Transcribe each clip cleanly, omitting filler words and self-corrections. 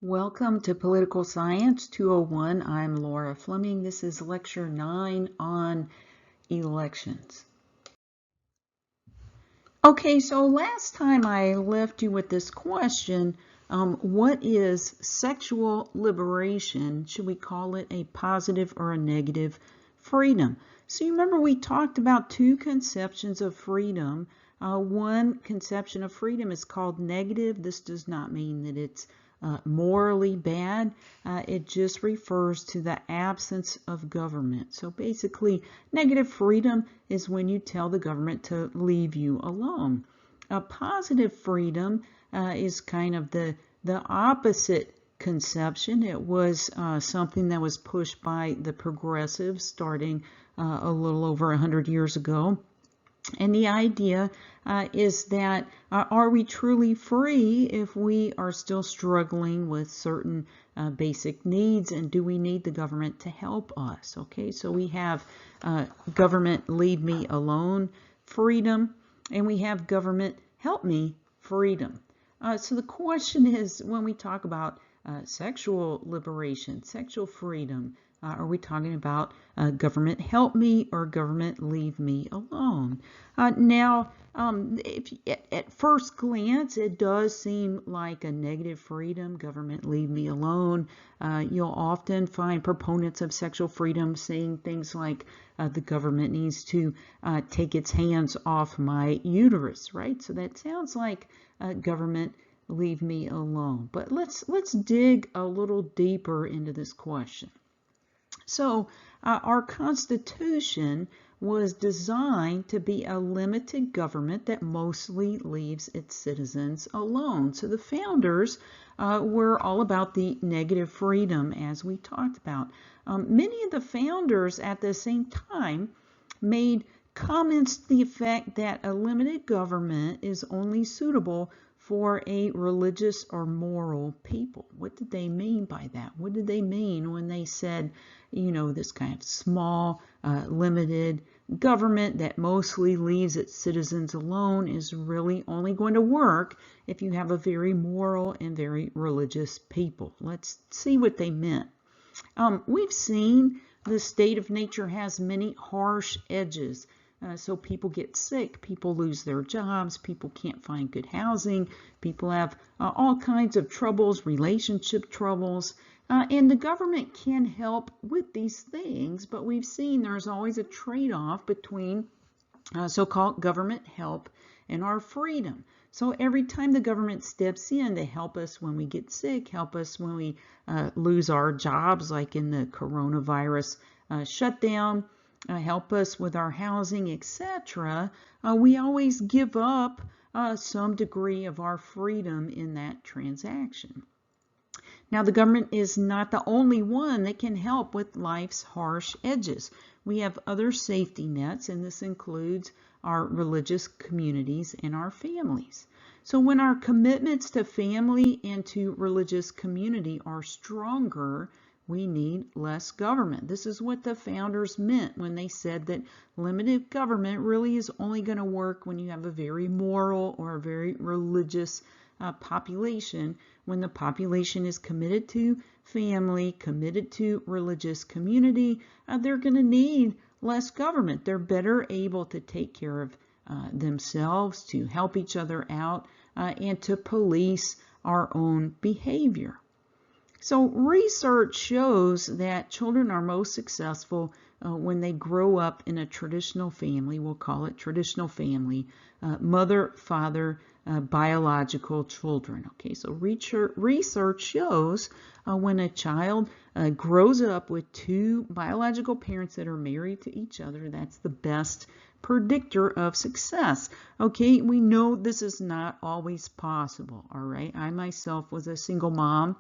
Welcome to Political Science 201. I'm Laura Fleming. This is lecture 9 on elections. Okay, so last time I left you with this question, what is sexual liberation? Should we call it a positive or a negative freedom? So you remember we talked about two conceptions of freedom. One conception of freedom is called negative. This does not mean that it's morally bad. It just refers to the absence of government. So basically, negative freedom is when you tell the government to leave you alone. A positive freedom is kind of the opposite conception. It was something that was pushed by the progressives starting a little over 100 years ago. And the idea is that are we truly free if we are still struggling with certain basic needs, and do we need the government to help us? Okay, so we have government leave me alone freedom, and we have government help me freedom. So the question is, when we talk about sexual liberation, sexual freedom, are we talking about government help me or government leave me alone? Now, at first glance, it does seem like a negative freedom, government leave me alone. You'll often find proponents of sexual freedom saying things like the government needs to take its hands off my uterus, right? So that sounds like government leave me alone. But let's dig a little deeper into this question. So our Constitution was designed to be a limited government that mostly leaves its citizens alone. So the founders were all about the negative freedom, as we talked about. Many of the founders at the same time made comments to the effect that a limited government is only suitable for a religious or moral people. What did they mean by that? What did they mean when they said, you know, this kind of small, limited government that mostly leaves its citizens alone is really only going to work if you have a very moral and very religious people? Let's see what they meant. We've seen the state of nature has many harsh edges. So people get sick, people lose their jobs, people can't find good housing, people have all kinds of troubles, relationship troubles, and the government can help with these things, but we've seen there's always a trade-off between so-called government help and our freedom. So every time the government steps in to help us when we get sick, help us when we lose our jobs, like in the coronavirus shutdown, help us with our housing, etc., we always give up some degree of our freedom in that transaction. Now, the government is not the only one that can help with life's harsh edges. We have other safety nets, and this includes our religious communities and our families. So when our commitments to family and to religious community are stronger, we need less government. This is what the founders meant when they said that limited government really is only going to work when you have a very moral or a very religious population. When the population is committed to family, committed to religious community, they're going to need less government. They're better able to take care of themselves, to help each other out, and to police our own behavior. So research shows that children are most successful when they grow up in a traditional family. We'll call it traditional family, mother, father, biological children. Okay, so research shows when a child grows up with two biological parents that are married to each other, that's the best predictor of success. Okay, we know this is not always possible. All right, I myself was a single mom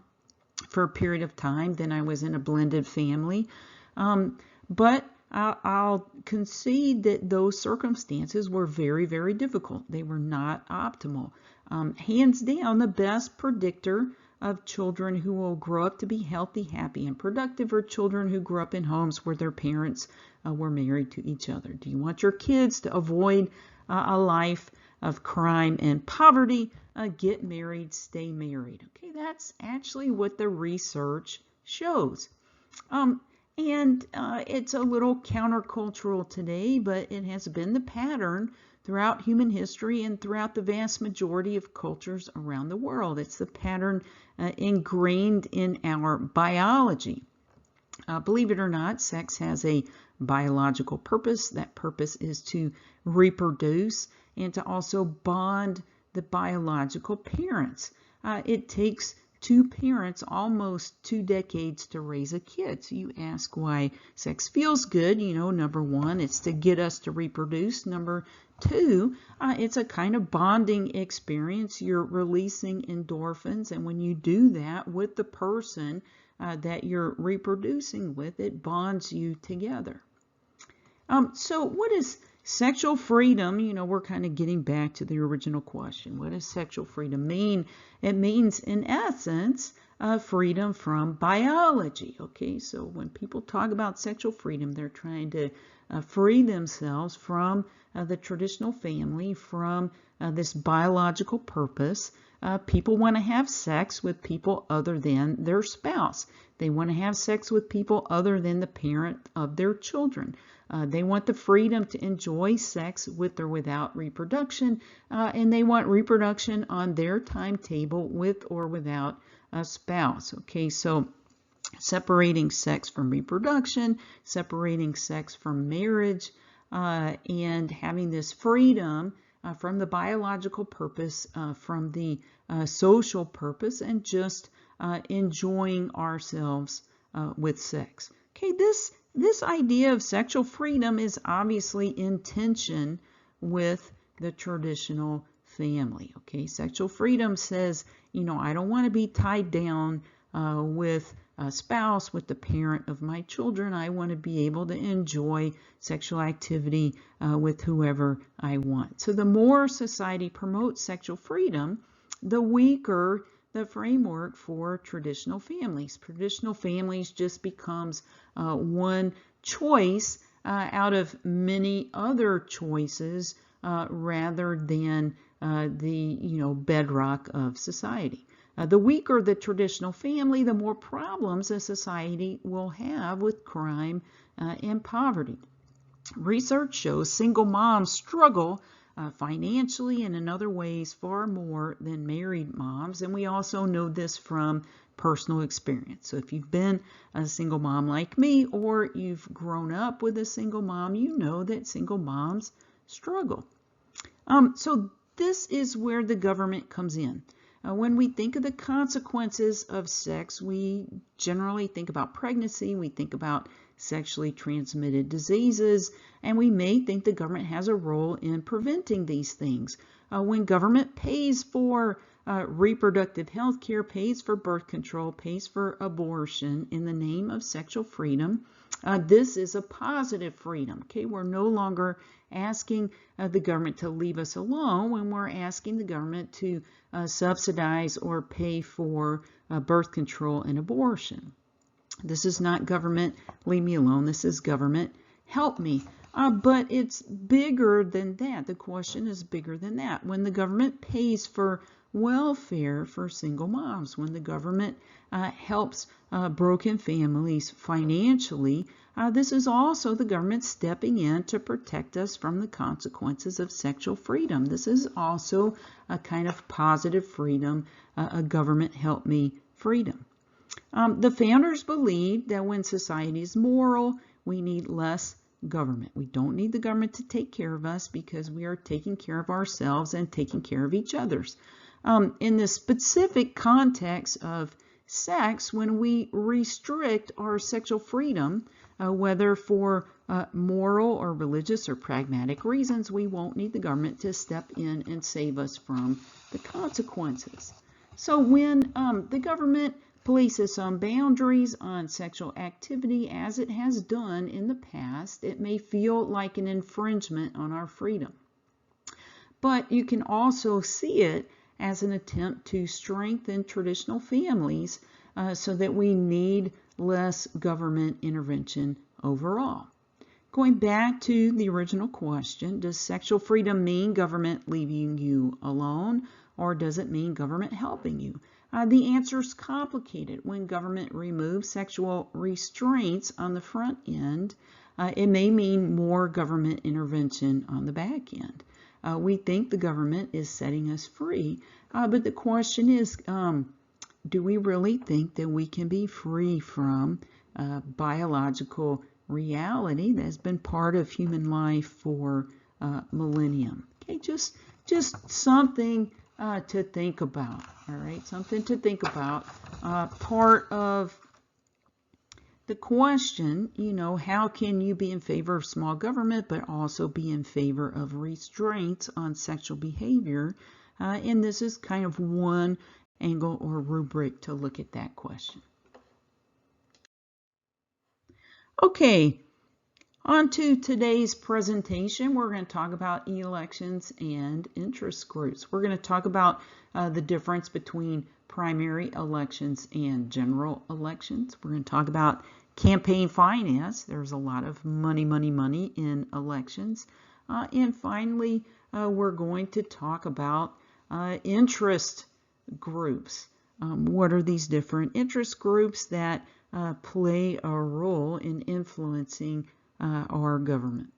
for a period of time. Then I was in a blended family. But I'll concede that those circumstances were very, very difficult. They were not optimal. Hands down, the best predictor of children who will grow up to be healthy, happy, and productive are children who grew up in homes where their parents were married to each other. Do you want your kids to avoid a life of crime and poverty? get married, stay married. Okay, that's actually what the research shows. And it's a little countercultural today, but it has been the pattern throughout human history and throughout the vast majority of cultures around the world. It's the pattern ingrained in our biology. Believe it or not, sex has a biological purpose. That purpose is to reproduce and to also bond the biological parents. It takes two parents almost 2 decades to raise a kid. So you ask why sex feels good. You know, number one, it's to get us to reproduce. Number two, it's a kind of bonding experience. You're releasing endorphins, and when you do that with the person that you're reproducing with, it bonds you together. So what is sexual freedom? You know, we're kind of getting back to the original question. What does sexual freedom mean? It means, in essence, freedom from biology. Okay, so when people talk about sexual freedom, they're trying to free themselves from the traditional family, from this biological purpose. People want to have sex with people other than their spouse. They want to have sex with people other than the parent of their children. They want the freedom to enjoy sex with or without reproduction, and they want reproduction on their timetable with or without a spouse. Okay, so separating sex from reproduction, separating sex from marriage, and having this freedom from the biological purpose, from the social purpose, and just enjoying ourselves with sex. Okay, this idea of sexual freedom is obviously in tension with the traditional family. Okay, sexual freedom says, you know, I don't want to be tied down with a spouse, with the parent of my children. I want to be able to enjoy sexual activity with whoever I want. So the more society promotes sexual freedom, the weaker the framework for traditional families. Traditional families just becomes one choice out of many other choices rather than the bedrock of society. The weaker the traditional family, the more problems a society will have with crime and poverty. Research shows single moms struggle financially and in other ways far more than married moms, and we also know this from personal experience. So if you've been a single mom like me, or you've grown up with a single mom, you know that single moms struggle. So this is where the government comes in. When we think of the consequences of sex, we generally think about pregnancy, we think about sexually transmitted diseases, and we may think the government has a role in preventing these things. When government pays for reproductive health care, pays for birth control, pays for abortion in the name of sexual freedom, this is a positive freedom. Okay, we're no longer asking the government to leave us alone when we're asking the government to subsidize or pay for birth control and abortion. This is not government, leave me alone. This is government, help me. But it's bigger than that. The question is bigger than that. When the government pays for welfare for single moms, when the government helps broken families financially, this is also the government stepping in to protect us from the consequences of sexual freedom. This is also a kind of positive freedom, a government help me freedom. The founders believed that when society is moral, we need less government. We don't need the government to take care of us because we are taking care of ourselves and taking care of each other's. In the specific context of sex, when we restrict our sexual freedom, whether for moral or religious or pragmatic reasons, we won't need the government to step in and save us from the consequences. So when the government places some boundaries on sexual activity, as it has done in the past, it may feel like an infringement on our freedom. But you can also see it as an attempt to strengthen traditional families so that we need less government intervention overall. Going back to the original question, does sexual freedom mean government leaving you alone, or does it mean government helping you? The answer is complicated. When government removes sexual restraints on the front end, it may mean more government intervention on the back end. We think the government is setting us free, but the question is, do we really think that we can be free from biological reality that's been part of human life for millennium? Okay, just something to think about. All right, something to think about. Part of the question, how can you be in favor of small government but also be in favor of restraints on sexual behavior? And this is kind of one angle or rubric to look at that question. Okay, on to today's presentation. We're going to talk about elections and interest groups. We're going to talk about the difference between primary elections and general elections. We're going to talk about campaign finance. There's a lot of money in elections. And finally, we're going to talk about interest groups. What are these different interest groups that play a role in influencing our government?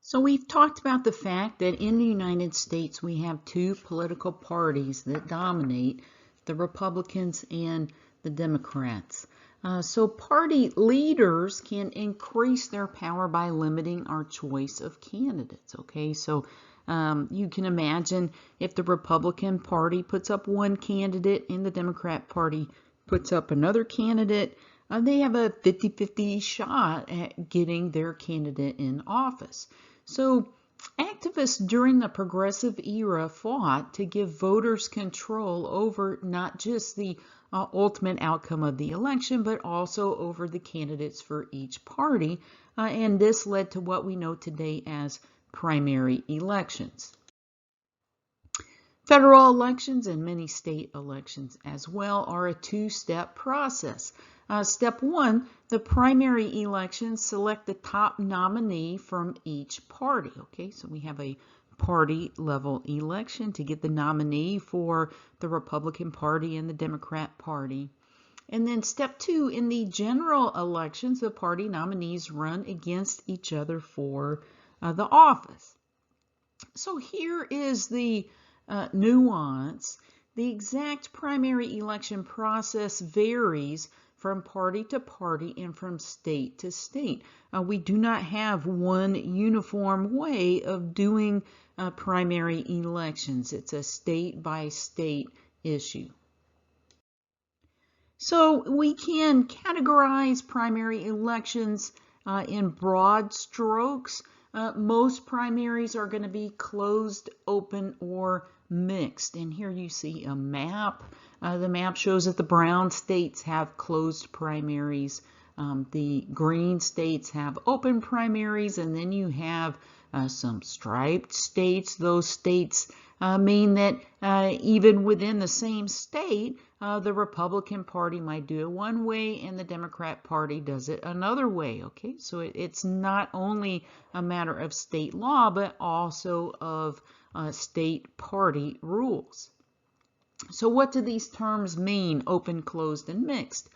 So we've talked about the fact that in the United States we have two political parties that dominate, the Republicans and the Democrats. So party leaders can increase their power by limiting our choice of candidates. Okay, so you can imagine if the Republican Party puts up one candidate and the Democrat Party puts up another candidate, they have a 50-50 shot at getting their candidate in office. So activists during the progressive era fought to give voters control over not just the ultimate outcome of the election, but also over the candidates for each party. And this led to what we know today as primary elections. Federal elections and many state elections as well are a two-step process. Step one, the primary elections select the top nominee from each party. Okay, so we have a party level election to get the nominee for the Republican Party and the Democrat Party. And then step two, in the general elections, the party nominees run against each other for the office. So here is the nuance. The exact primary election process varies from party to party and from state to state. We do not have one uniform way of doing primary elections. It's a state by state issue. So we can categorize primary elections in broad strokes. Most primaries are going to be closed, open, or mixed. And here you see a map. The map shows that the brown states have closed primaries. The green states have open primaries, and then you have some striped states. Those states mean that even within the same state, the Republican Party might do it one way and the Democrat Party does it another way. Okay, so it's not only a matter of state law, but also of state party rules. So what do these terms mean, open, closed, and mixed?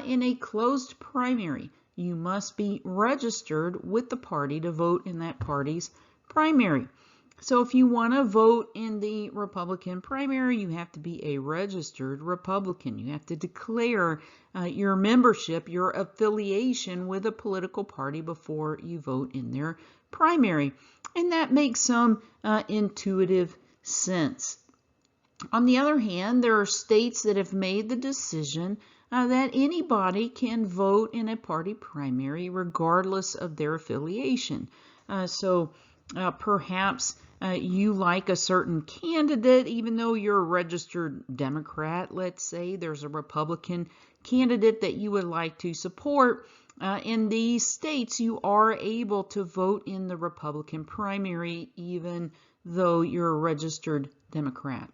In a closed primary, you must be registered with the party to vote in that party's primary. So if you want to vote in the Republican primary, you have to be a registered Republican. You have to declare your membership, your affiliation with a political party before you vote in their primary. And that makes some intuitive sense. On the other hand, there are states that have made the decision that anybody can vote in a party primary regardless of their affiliation. Perhaps you like a certain candidate, even though you're a registered Democrat. Let's say there's a Republican candidate that you would like to support. In these states, you are able to vote in the Republican primary, even though you're a registered Democrat.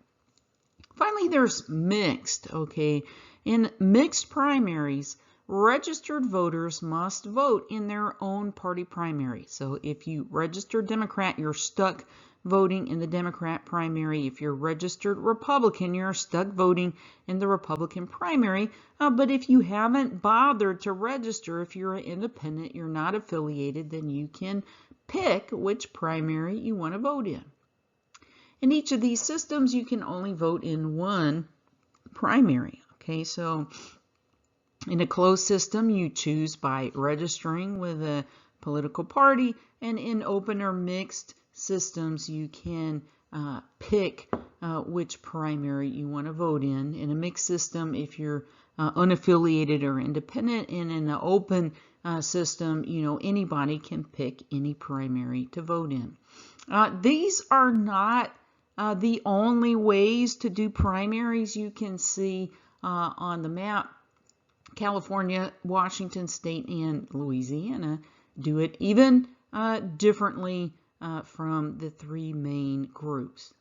Finally, there's mixed, okay? In mixed primaries, registered voters must vote in their own party primary. So if you register Democrat, you're stuck voting in the Democrat primary. If you're registered Republican, you're stuck voting in the Republican primary. But if you haven't bothered to register, if you're an independent, you're not affiliated, then you can pick which primary you want to vote in. In each of these systems, you can only vote in one primary. Okay, so in a closed system, you choose by registering with a political party, and in open or mixed systems, you can pick which primary you want to vote in. In a mixed system, if you're unaffiliated or independent, and in an open system, anybody can pick any primary to vote in. These are not the only ways to do primaries. You can see on the map, California, Washington State, and Louisiana do it even differently from the three main groups.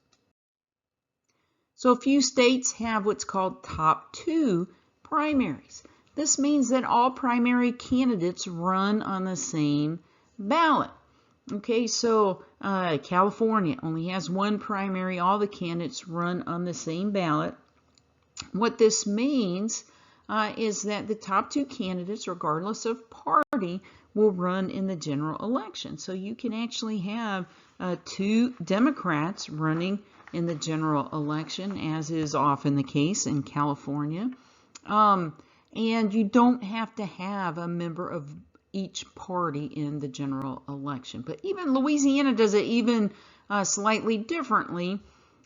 So a few states have what's called top two primaries. This means that all primary candidates run on the same ballot. Okay, so California only has one primary. All the candidates run on the same ballot. What this means is that the top two candidates, regardless of party, will run in the general election. So you can actually have two Democrats running in the general election, as is often the case in California. And you don't have to have a member of each party in the general election. But even Louisiana does it even slightly differently.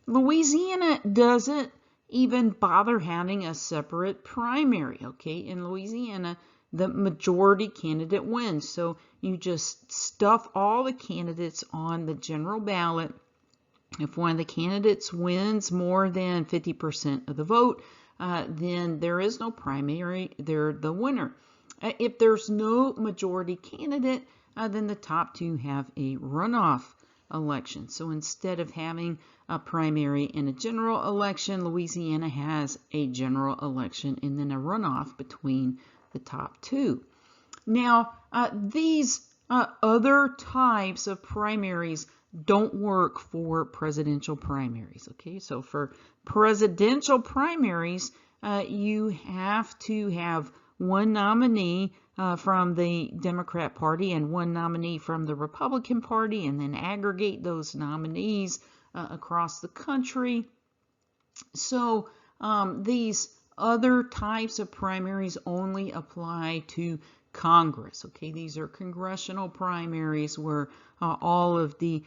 Louisiana doesn't even bother having a separate primary. Okay, in Louisiana, the majority candidate wins. So you just stuff all the candidates on the general ballot. If one of the candidates wins more than 50% of the vote, then there is no primary. They're the winner. If there's no majority candidate, then the top two have a runoff election. So instead of having a primary and a general election, Louisiana has a general election and then a runoff between the top two. Now, these other types of primaries don't work for presidential primaries. Okay, so for presidential primaries, you have to have one nominee from the Democrat Party and one nominee from the Republican Party, and then aggregate those nominees across the country. So these other types of primaries only apply to Congress. Okay, these are congressional primaries where all of the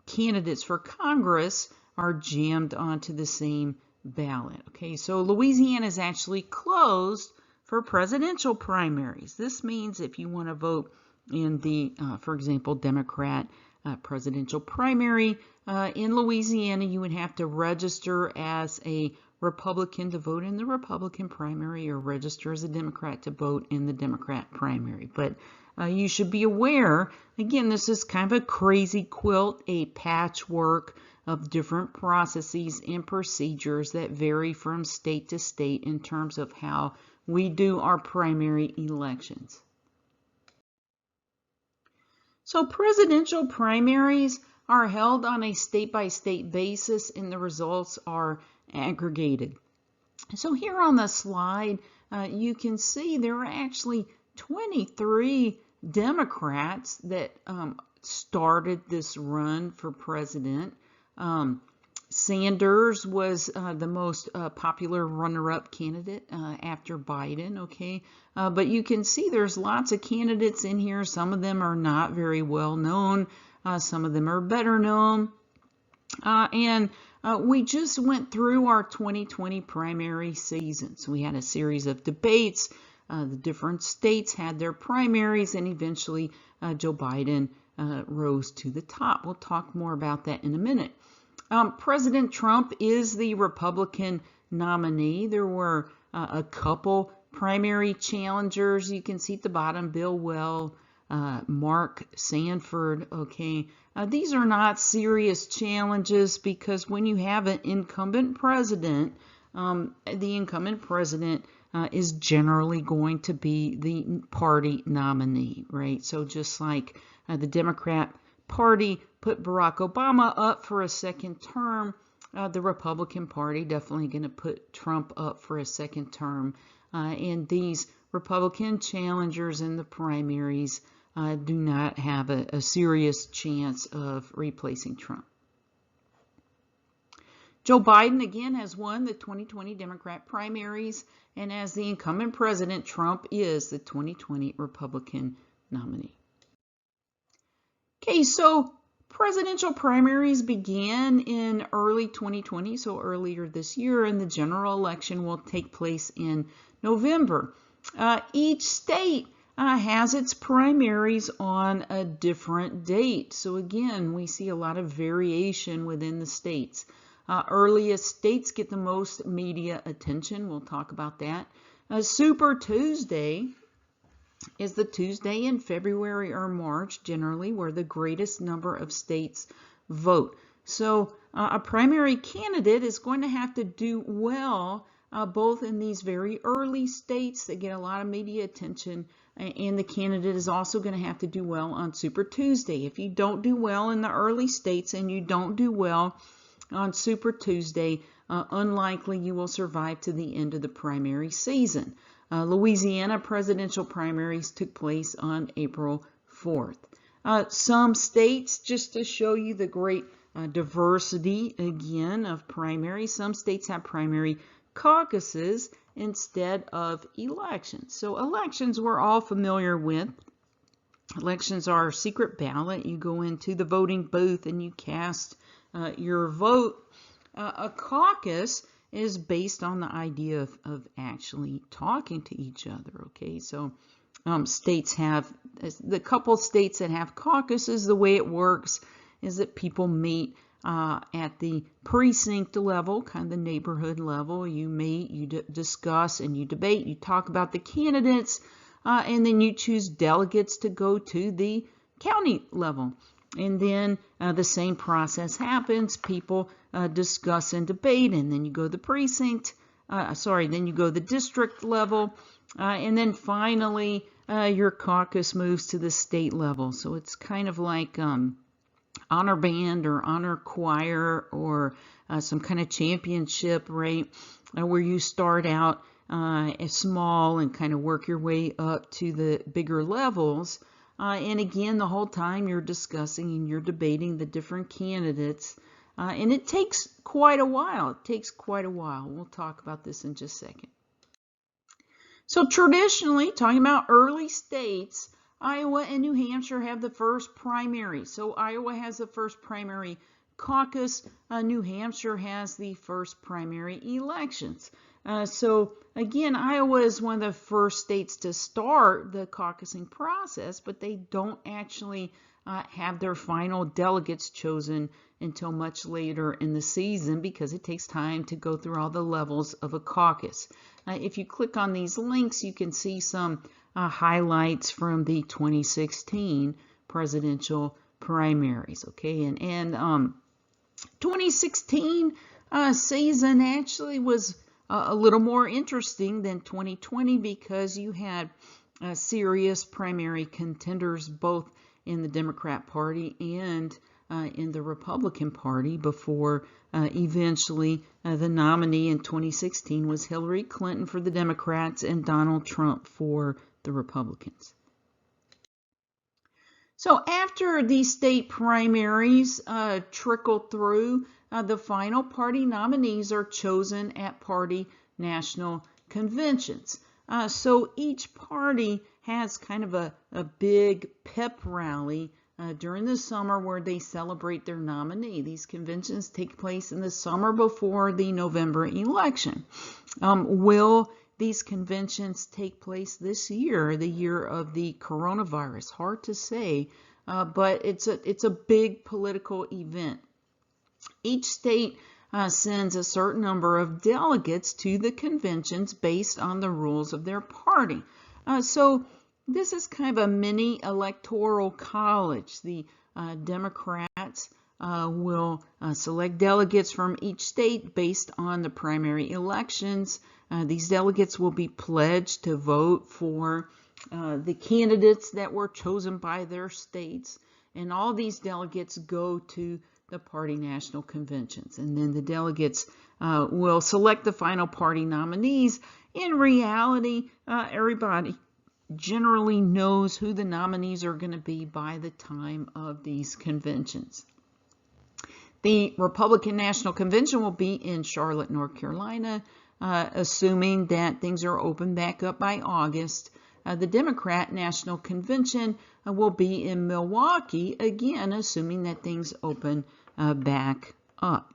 candidates for Congress are jammed onto the same ballot. Okay, so Louisiana is actually closed for presidential primaries. This means if you want to vote in the, for example, Democrat presidential primary in Louisiana, you would have to register as a Republican to vote in the Republican primary, or register as a Democrat to vote in the Democrat primary. But you should be aware, again, this is kind of a crazy quilt, a patchwork of different processes and procedures that vary from state to state in terms of how we do our primary elections. So presidential primaries are held on a state-by-state basis, and the results are aggregated. So here on the slide, you can see there are actually 23 Democrats that started this run for president. Sanders was the most popular runner-up candidate after Biden, okay? But you can see there's lots of candidates in here. Some of them are not very well known. Some of them are better known. And we just went through our 2020 primary season. So we had a series of debates. The different states had their primaries, and eventually Joe Biden rose to the top. We'll talk more about that in a minute. President Trump is the Republican nominee. There were a couple primary challengers. You can see at the bottom, Bill Weld, Mark Sanford. Okay, these are not serious challenges, because when you have an incumbent president, the incumbent president is generally going to be the party nominee, right? So just like the Democrat Party put Barack Obama up for a second term, the Republican Party definitely going to put Trump up for a second term. And these Republican challengers in the primaries do not have a serious chance of replacing Trump. Joe Biden, again, has won the 2020 Democrat primaries, and as the incumbent president, Trump is the 2020 Republican nominee. Okay, so presidential primaries began in early 2020, so earlier this year, and the general election will take place in November. Each state has its primaries on a different date. So again, we see a lot of variation within the states. Earliest states get the most media attention. We'll talk about that. Super Tuesday is the Tuesday in February or March, generally, where the greatest number of states vote. So a primary candidate is going to have to do well both in these very early states that get a lot of media attention, and the candidate is also going to have to do well on Super Tuesday. If you don't do well in the early states and you don't do well on Super Tuesday, unlikely you will survive to the end of the primary season. Louisiana presidential primaries took place on April 4th. Some states, just to show you the great diversity again of primaries, some states have primary caucuses instead of elections. So elections we're all familiar with. Elections are secret ballot. You go into the voting booth and you cast your vote. A caucus is based on the idea of actually talking to each other. Okay, so states have, the couple states that have caucuses, the way it works is that people meet at the precinct level, kind of the neighborhood level. You meet, you discuss, and you debate, you talk about the candidates, and then you choose delegates to go to the county level. And then the same process happens. People discuss and debate, and then you go to the precinct, then you go to the district level, and then finally your caucus moves to the state level. So it's kind of like honor band or honor choir or some kind of championship, right, where you start out small and kind of work your way up to the bigger levels. And again, the whole time you're discussing and you're debating the different candidates. And it takes quite a while. It takes quite a while. We'll talk about this in just a second. So traditionally, talking about early states, Iowa and New Hampshire have the first primary. So Iowa has the first primary caucus. New Hampshire has the first primary elections. So again, Iowa is one of the first states to start the caucusing process, but they don't actually have their final delegates chosen until much later in the season because it takes time to go through all the levels of a caucus. If you click on these links, you can see some highlights from the 2016 presidential primaries. Okay, and 2016 season actually was a little more interesting than 2020 because you had serious primary contenders both in the Democrat Party and in the Republican Party before eventually the nominee in 2016 was Hillary Clinton for the Democrats and Donald Trump for the Republicans. So after these state primaries trickle through, the final party nominees are chosen at party national conventions. So each party has kind of a big pep rally during the summer where they celebrate their nominee. These conventions take place in the summer before the November election. Will these conventions take place this year, the year of the coronavirus? Hard to say, but it's a big political event. Each state sends a certain number of delegates to the conventions based on the rules of their party. So this is kind of a mini electoral college. The Democrats will select delegates from each state based on the primary elections. These delegates will be pledged to vote for the candidates that were chosen by their states, and all these delegates go to the party national conventions, and then the delegates will select the final party nominees. In reality, everybody generally knows who the nominees are going to be by the time of these conventions. The Republican National Convention will be in Charlotte, North Carolina, assuming that things are open back up by August. The Democrat National Convention will be in Milwaukee, again, assuming that things open back up.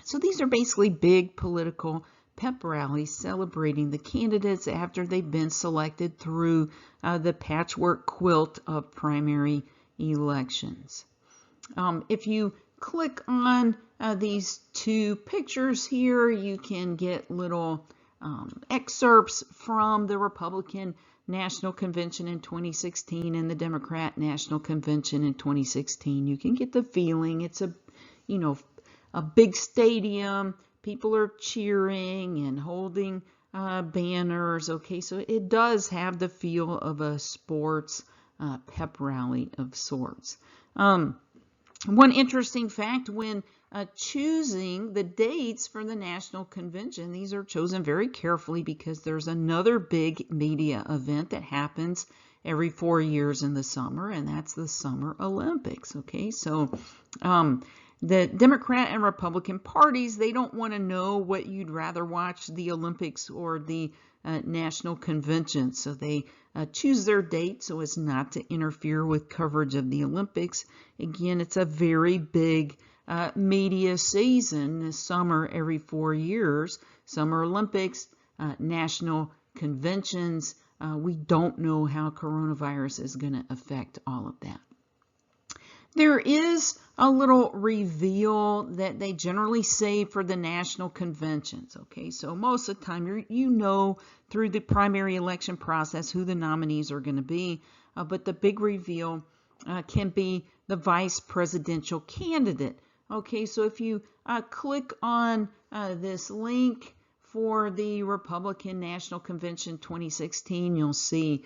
So these are basically big political pep rallies celebrating the candidates after they've been selected through the patchwork quilt of primary elections. If you click on these two pictures here, you can get little excerpts from the Republican National Convention in 2016 and the Democrat National Convention in 2016. You can get the feeling. It's a big stadium. People are cheering and holding banners. Okay, so it does have the feel of a sports pep rally of sorts. One interesting fact, when choosing the dates for the National Convention, these are chosen very carefully because there's another big media event that happens every 4 years in the summer, and that's the Summer Olympics. Okay, so the Democrat and Republican parties, they don't want to know what you'd rather watch, the Olympics or the National Convention. So they choose their date so as not to interfere with coverage of the Olympics. Again, it's a very big media season this summer every 4 years. Summer Olympics, national conventions. We don't know how coronavirus is going to affect all of that. There is a little reveal that they generally save for the national conventions. Okay, so most of the time you know through the primary election process who the nominees are going to be, but the big reveal can be the vice presidential candidate. Okay, so if you click on this link for the Republican National Convention 2016, you'll see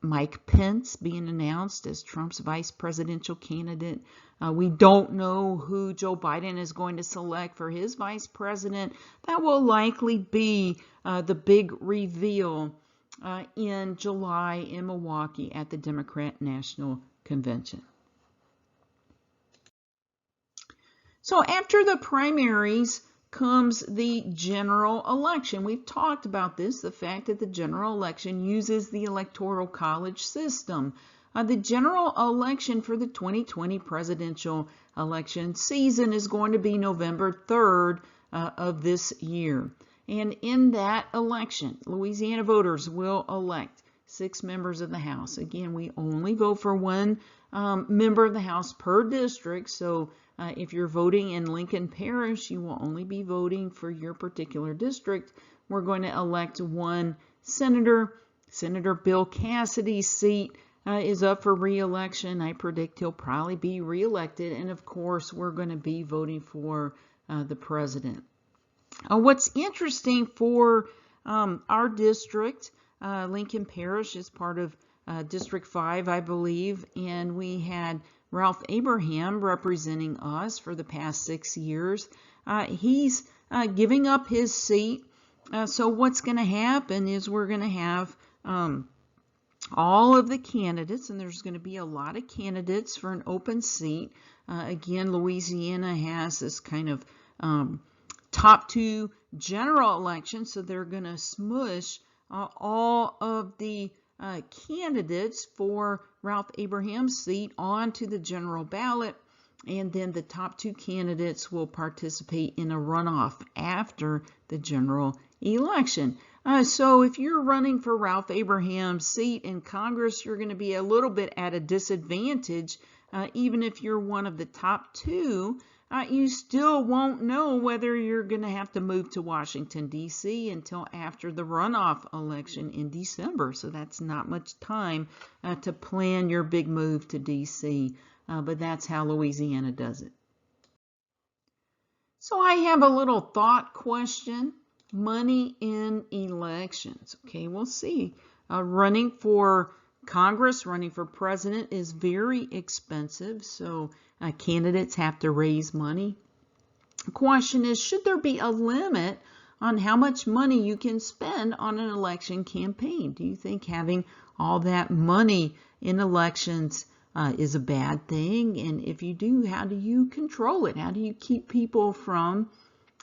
Mike Pence being announced as Trump's vice presidential candidate. We don't know who Joe Biden is going to select for his vice president. That will likely be the big reveal in July in Milwaukee at the Democrat National Convention. So after the primaries comes the general election. We've talked about this, the fact that the general election uses the Electoral College system. The general election for the 2020 presidential election season is going to be November 3rd of this year. And in that election, Louisiana voters will elect 6 members of the House. Again, we only vote for 1 member of the House per district, so if you're voting in Lincoln Parish, you will only be voting for your particular district. We're going to elect 1 senator. Senator Bill Cassidy's seat is up for re-election. I predict he'll probably be re-elected. And of course, we're going to be voting for the president. What's interesting for our district, Lincoln Parish is part of District 5, I believe, and we had Ralph Abraham representing us for the past 6 years. He's giving up his seat. So what's going to happen is we're going to have all of the candidates, and there's going to be a lot of candidates for an open seat. Again, Louisiana has this kind of top 2 general election, so they're going to smush all of the candidates for Ralph Abraham's seat onto the general ballot, and then the top 2 candidates will participate in a runoff after the general election. So if you're running for Ralph Abraham's seat in Congress, you're going to be a little bit at a disadvantage. Even if you're one of the top 2, you still won't know whether you're going to have to move to Washington, D.C. until after the runoff election in December. So that's not much time to plan your big move to D.C. but that's how Louisiana does it. So I have a little thought question. Money in elections. Okay, we'll see. Running for Congress, running for president is very expensive, so candidates have to raise money. The question is, should there be a limit on how much money you can spend on an election campaign? Do you think having all that money in elections is a bad thing? And if you do, how do you control it? How do you keep people from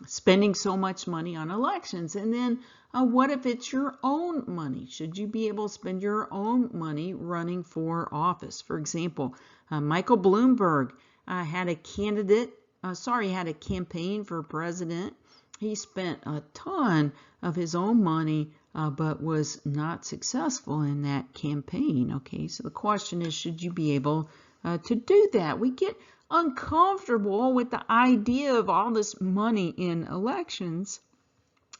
spending so much money on elections? And then what if it's your own money? Should you be able to spend your own money running for office? For example, Michael Bloomberg had a campaign for president. He spent a ton of his own money, but was not successful in that campaign. Okay, so the question is, should you be able to do that? We get uncomfortable with the idea of all this money in elections,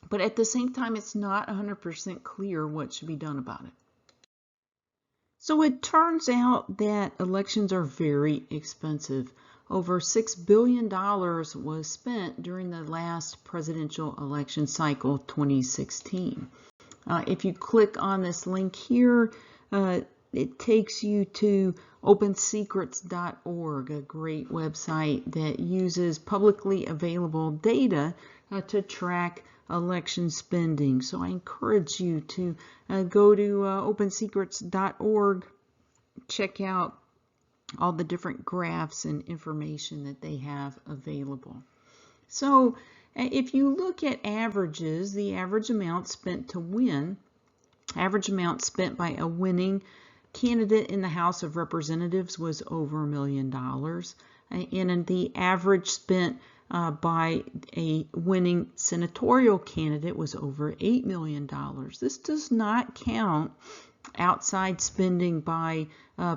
but at the same time, it's not 100% clear what should be done about it. So it turns out that elections are very expensive. Over $6 billion was spent during the last presidential election cycle, 2016. If you click on this link here, it takes you to OpenSecrets.org, a great website that uses publicly available data to track election spending. So I encourage you to go to OpenSecrets.org, check out all the different graphs and information that they have available. So if you look at averages, the average amount spent to win, average amount spent by a winning candidate in the House of Representatives was over $1 million. And the average spent by a winning senatorial candidate was over $8 million. This does not count outside spending by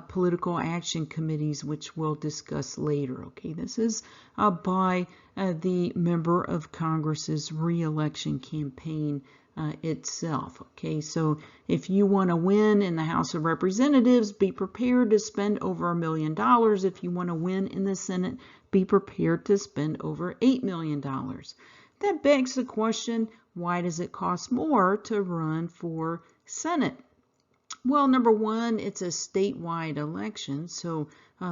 political action committees, which we'll discuss later. Okay, this is by the member of Congress's re-election campaign itself. Okay, so if you want to win in the House of Representatives, be prepared to spend over $1 million. If you want to win in the Senate, be prepared to spend over $8 million. That begs the question, why does it cost more to run for Senate? Well, number one, it's a statewide election, so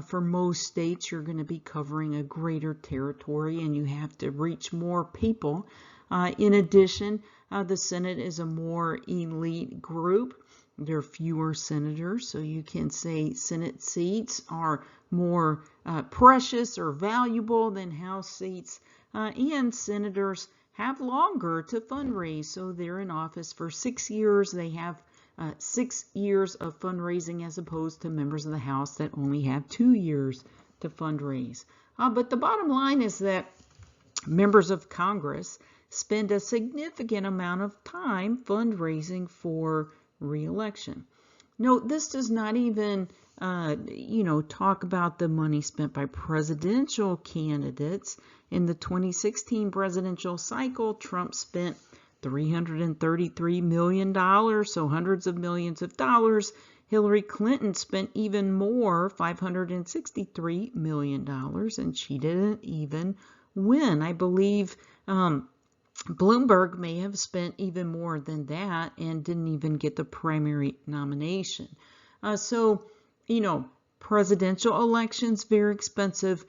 for most states, you're going to be covering a greater territory and you have to reach more people. In addition, the Senate is a more elite group. There are fewer senators, so you can say Senate seats are more precious or valuable than House seats, and senators have longer to fundraise, so they're in office for 6 years. They have 6 years of fundraising as opposed to members of the House that only have 2 years to fundraise. But the bottom line is that members of Congress spend a significant amount of time fundraising for re-election. Note, this does not even talk about the money spent by presidential candidates. In the 2016 presidential cycle, Trump spent $333 million, so hundreds of millions of dollars. Hillary Clinton spent even more, $563 million, and she didn't even win. I believe Bloomberg may have spent even more than that and didn't even get the primary nomination. Presidential elections, very expensive.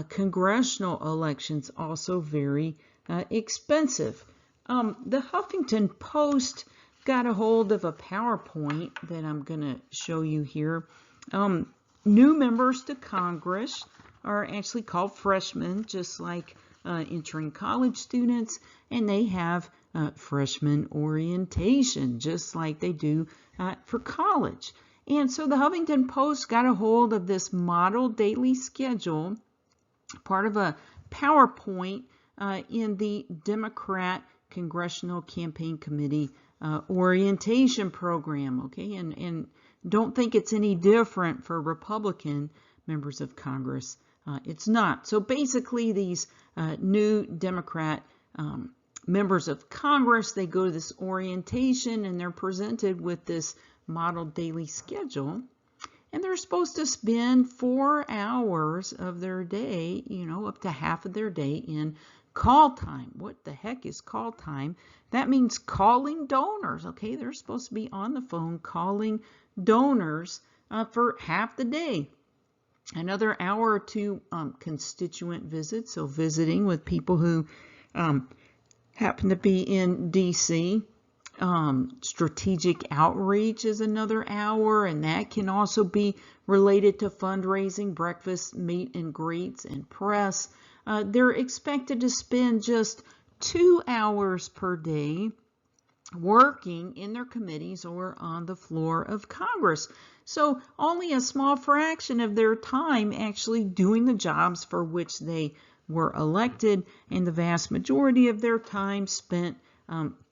Congressional elections, also very expensive. The Huffington Post got a hold of a PowerPoint that I'm going to show you here. New members to Congress are actually called freshmen, just like entering college students, and they have freshman orientation, just like they do for college. And so the Huffington Post got a hold of this model daily schedule, part of a PowerPoint in the Democrat Congressional Campaign Committee orientation program. Okay, and don't think it's any different for Republican members of Congress. It's not. So basically, these new Democrat members of Congress, they go to this orientation and they're presented with this model daily schedule. and they're supposed to spend 4 hours of their day, up to half of their day in call time. What the heck is call time? That means calling donors, okay? They're supposed to be on the phone calling donors for half the day. Another hour or two constituent visits, so visiting with people who happen to be in DC. Strategic outreach is another hour, and that can also be related to fundraising, breakfast, meet and greets, and press. They're expected to spend just 2 hours per day working in their committees or on the floor of Congress. So only a small fraction of their time actually doing the jobs for which they were elected, and the vast majority of their time spent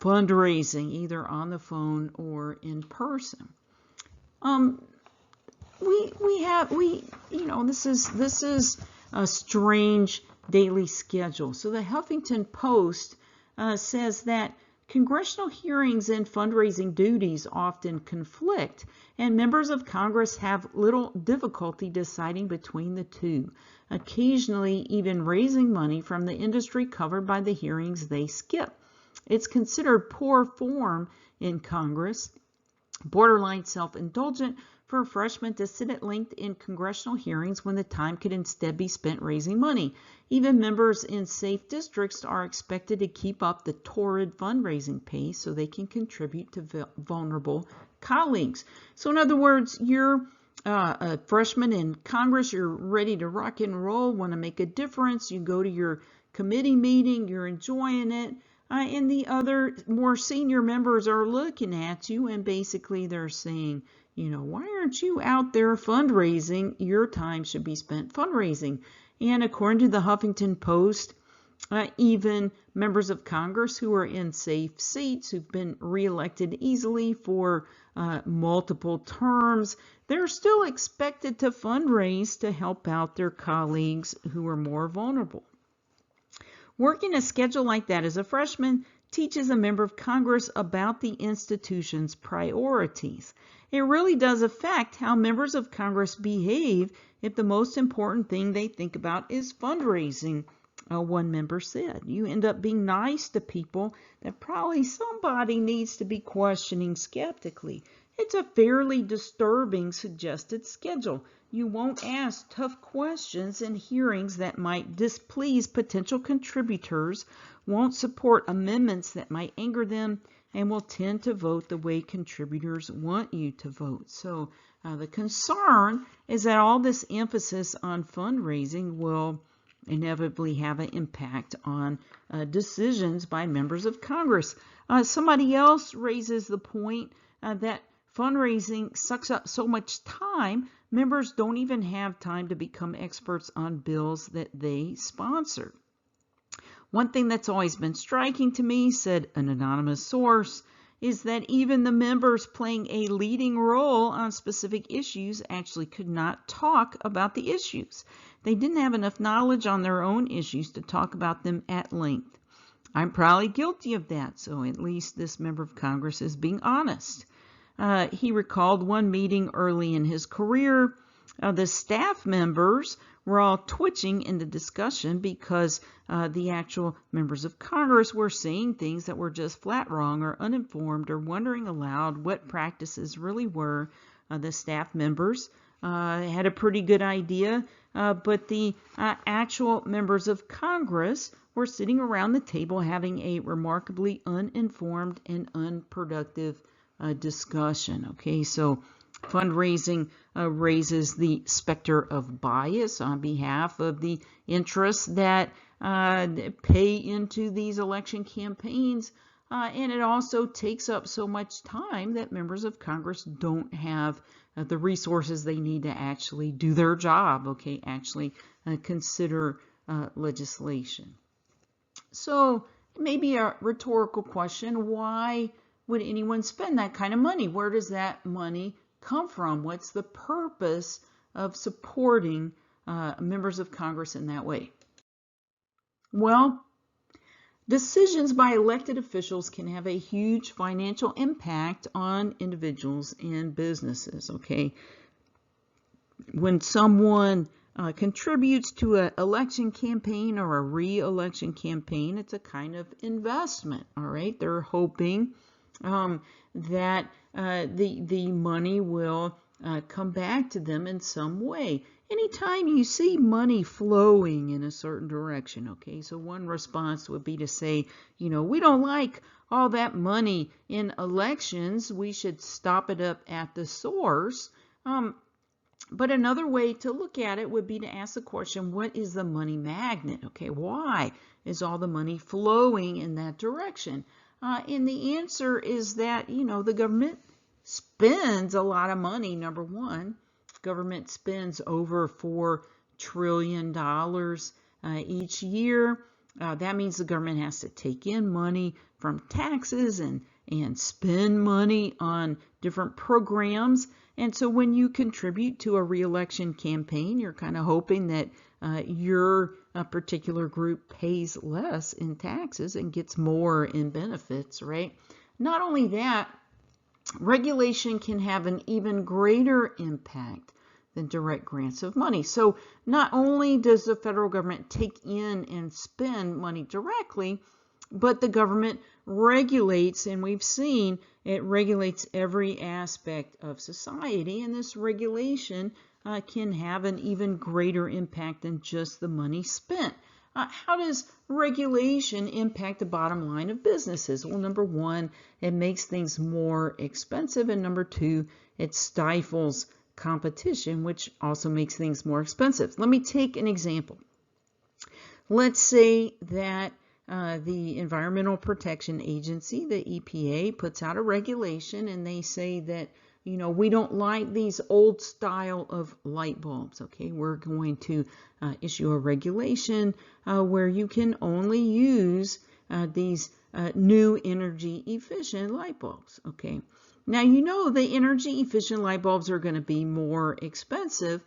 fundraising, either on the phone or in person. This is a strange daily schedule. So the Huffington Post says that congressional hearings and fundraising duties often conflict, and members of Congress have little difficulty deciding between the two, occasionally even raising money from the industry covered by the hearings they skip. It's considered poor form in Congress, borderline self-indulgent, for a freshman to sit at length in congressional hearings when the time could instead be spent raising money. Even members in safe districts are expected to keep up the torrid fundraising pace so they can contribute to vulnerable colleagues. So in other words, you're a freshman in Congress, you're ready to rock and roll, want to make a difference, you go to your committee meeting, you're enjoying it, and the other more senior members are looking at you, and basically they're saying, why aren't you out there fundraising? Your time should be spent fundraising. And according to the Huffington Post, even members of Congress who are in safe seats, who've been reelected easily for multiple terms, they're still expected to fundraise to help out their colleagues who are more vulnerable. Working a schedule like that as a freshman teaches a member of Congress about the institution's priorities. It really does affect how members of Congress behave if the most important thing they think about is fundraising, one member said. You end up being nice to people that probably somebody needs to be questioning skeptically. It's a fairly disturbing suggested schedule. You won't ask tough questions in hearings that might displease potential contributors, won't support amendments that might anger them, and will tend to vote the way contributors want you to vote. So the concern is that all this emphasis on fundraising will inevitably have an impact on decisions by members of Congress. Somebody else raises the point that fundraising sucks up so much time, members don't even have time to become experts on bills that they sponsor. One thing that's always been striking to me, said an anonymous source, is that even the members playing a leading role on specific issues actually could not talk about the issues. They didn't have enough knowledge on their own issues to talk about them at length. I'm probably guilty of that, so at least this member of Congress is being honest. He recalled one meeting early in his career. The staff members were all twitching in the discussion because the actual members of Congress were saying things that were just flat wrong or uninformed or wondering aloud what practices really were. The staff members had a pretty good idea, but the actual members of Congress were sitting around the table having a remarkably uninformed and unproductive discussion. Okay, so fundraising raises the specter of bias on behalf of the interests that pay into these election campaigns, and it also takes up so much time that members of Congress don't have the resources they need to actually do their job, okay, actually consider legislation. So maybe a rhetorical question, why would anyone spend that kind of money? Where does that money come from? What's the purpose of supporting members of Congress in that way? Well, decisions by elected officials can have a huge financial impact on individuals and businesses, okay? when someone contributes to an election campaign or a re-election campaign, it's a kind of investment, all right? They're hoping that the money will come back to them in some way. Anytime you see money flowing in a certain direction, okay, so one response would be to say, you know, we don't like all that money in elections. We should stop it up at the source. But another way to look at it would be to ask the question, what is the money magnet? Okay, why is all the money flowing in that direction? And the answer is that, you know, the government spends a lot of money, number one. Government spends over $4 trillion each year. That means the government has to take in money from taxes and spend money on different programs. And so when you contribute to a re-election campaign, you're kind of hoping that your particular group pays less in taxes and gets more in benefits, right? Not only that, regulation can have an even greater impact than direct grants of money. So not only does the federal government take in and spend money directly, but the government regulates, and we've seen it regulates every aspect of society, and this regulation can have an even greater impact than just the money spent. How does regulation impact the bottom line of businesses? Well, number one, it makes things more expensive, and number two, it stifles competition, which also makes things more expensive. Let me take an example. Let's say that the Environmental Protection Agency, the EPA, puts out a regulation and they say that, you know, we don't like these old style of light bulbs, okay? We're going to issue a regulation where you can only use these new energy efficient light bulbs, okay? Now, you know, the energy efficient light bulbs are going to be more expensive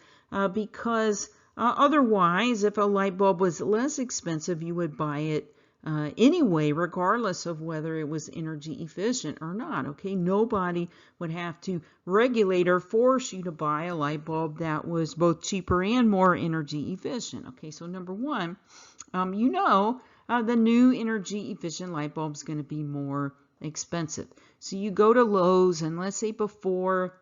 because otherwise, if a light bulb was less expensive, you would buy it anyway, regardless of whether it was energy efficient or not, okay? Nobody would have to regulate or force you to buy a light bulb that was both cheaper and more energy efficient, okay? So number one, you know, the new energy efficient light bulb is going to be more expensive. So you go to Lowe's, and let's say before,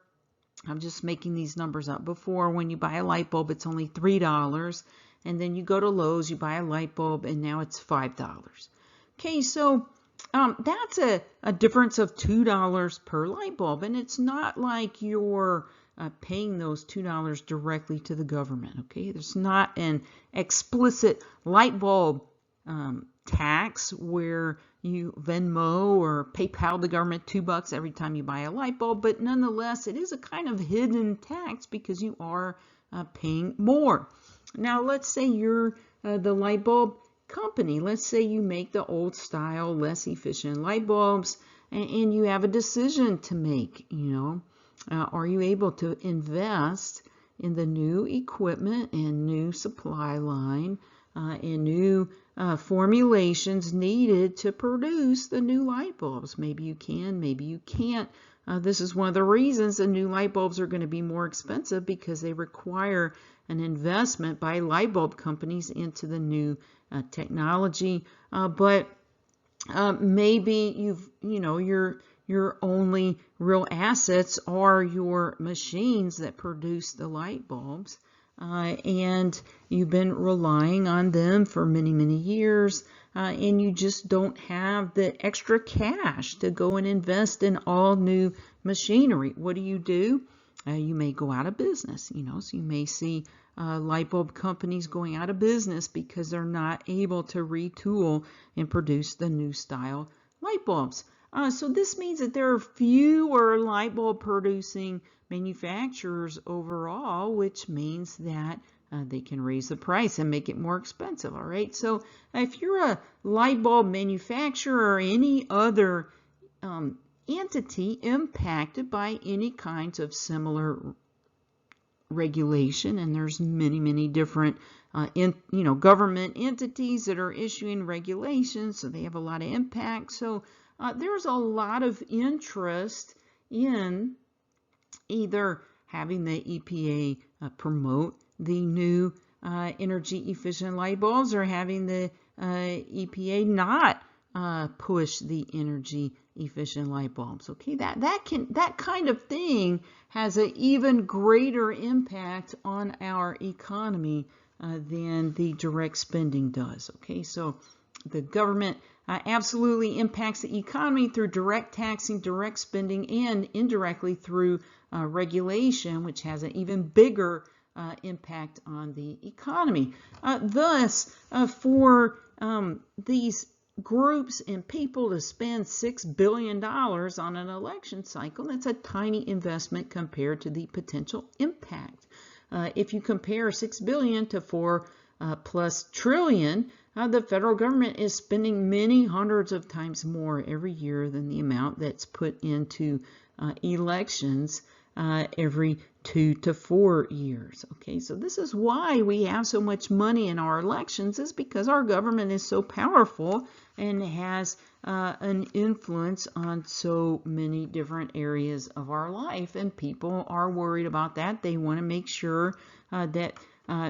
I'm just making these numbers up, before when you buy a light bulb, it's only $3. And then you go to Lowe's, you buy a light bulb, and now it's $5. Okay, so that's a difference of $2 per light bulb. And it's not like you're paying those $2 directly to the government, okay? There's not an explicit light bulb tax where you Venmo or PayPal the government $2 every time you buy a light bulb, but nonetheless, it is a kind of hidden tax because you are paying more. Now, let's say you're the light bulb company. Let's say you make the old style, less efficient light bulbs, and you have a decision to make, you know. Are you able to invest in the new equipment and new supply line and new formulations needed to produce the new light bulbs? Maybe you can, maybe you can't. This is one of the reasons the new light bulbs are going to be more expensive, because they require an investment by light bulb companies into the new technology. But maybe your only real assets are your machines that produce the light bulbs, and you've been relying on them for many, many years, and you just don't have the extra cash to go and invest in all new machinery. What do? You may go out of business, you know, so you may see light bulb companies going out of business because they're not able to retool and produce the new style light bulbs. So this means that there are fewer light bulb producing manufacturers overall, which means that they can raise the price and make it more expensive, all right? So if you're a light bulb manufacturer or any other entity impacted by any kinds of similar regulation, and there's many, many different government entities that are issuing regulations, so they have a lot of impact. So there's a lot of interest in either having the EPA promote the new energy efficient light bulbs, or having the EPA not push the energy efficient light bulbs. Okay, that kind of thing has an even greater impact on our economy than the direct spending does. Okay, so the government absolutely impacts the economy through direct taxing, direct spending, and indirectly through regulation, which has an even bigger impact on the economy. Thus, for these groups and people to spend $6 billion on an election cycle, that's a tiny investment compared to the potential impact. If you compare $6 billion to 4+ trillion, the federal government is spending many hundreds of times more every year than the amount that's put into elections every 2 to 4 years. Okay, so this is why we have so much money in our elections, is because our government is so powerful and has an influence on so many different areas of our life, and people are worried about that. They want to make sure that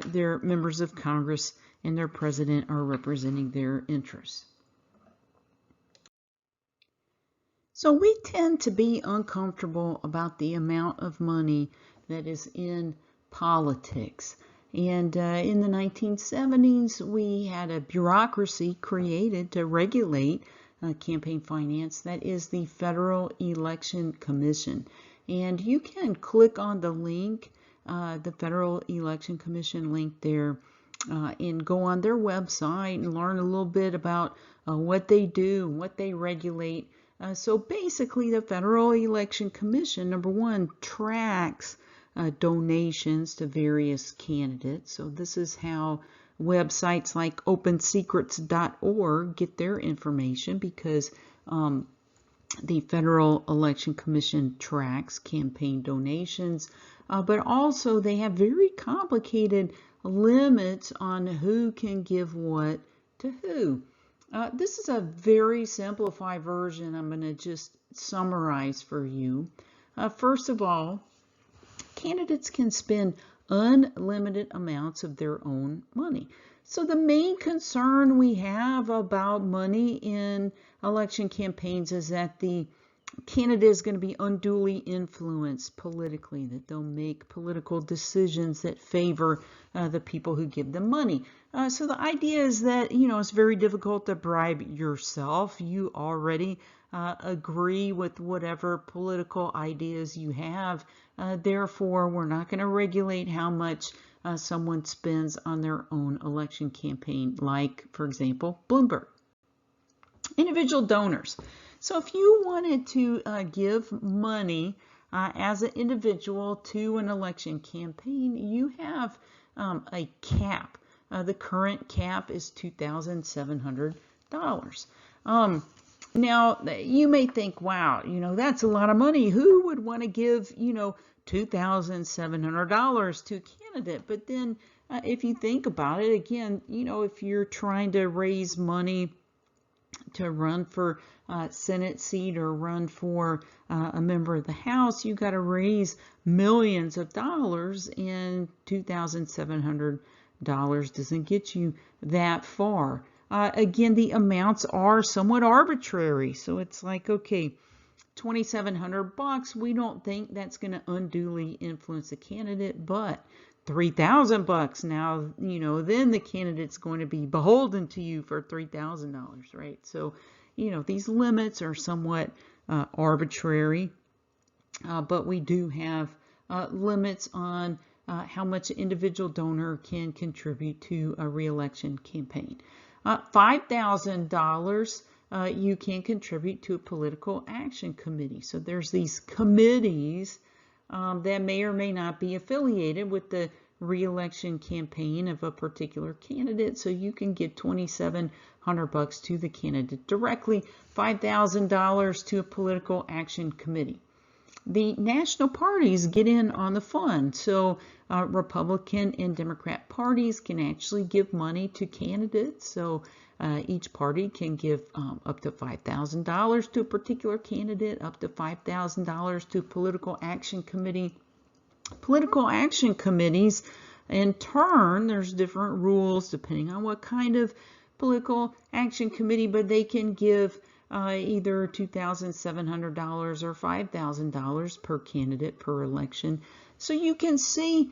their members of Congress and their president are representing their interests. So we tend to be uncomfortable about the amount of money that is in politics. And in the 1970s, we had a bureaucracy created to regulate campaign finance. That is the Federal Election Commission. And you can click on the link, the Federal Election Commission link there, and go on their website and learn a little bit about what they do, what they regulate. So basically, the Federal Election Commission, number one, tracks donations to various candidates. So this is how websites like opensecrets.org get their information, because the Federal Election Commission tracks campaign donations, but also they have very complicated limits on who can give what to who. This is a very simplified version. I'm going to just summarize for you. First of all, candidates can spend unlimited amounts of their own money. So the main concern we have about money in election campaigns is that the candidate is going to be unduly influenced politically, that they'll make political decisions that favor the people who give them money. So the idea is that, it's very difficult to bribe yourself. You already agree with whatever political ideas you have. Therefore, we're not going to regulate how much someone spends on their own election campaign, like, for example, Bloomberg. Individual donors. So if you wanted to give money as an individual to an election campaign, you have a cap. The current cap is $2,700. Now, you may think, wow, that's a lot of money. Who would want to give, $2,700 to a candidate? But then if you think about it, again, if you're trying to raise money to run for Senate seat or run for a member of the House, you got to raise millions of dollars, and $2,700 doesn't get you that far. Again, the amounts are somewhat arbitrary. So it's like, okay, $2,700, we don't think that's going to unduly influence the candidate, but $3,000 now, then the candidate's going to be beholden to you for $3,000, right? So, these limits are somewhat arbitrary, but we do have limits on how much an individual donor can contribute to a re-election campaign. $5,000 you can contribute to a political action committee. So there's these committees that may or may not be affiliated with the re-election campaign of a particular candidate. So you can give $2,700 to the candidate directly, $5,000 to a political action committee. The national parties get in on the fun. So Republican and Democrat parties can actually give money to candidates. So each party can give up to $5,000 to a particular candidate, up to $5,000 to a political action committee. Political action committees, in turn, there's different rules depending on what kind of political action committee, but they can give either $2,700 or $5,000 per candidate per election. So you can see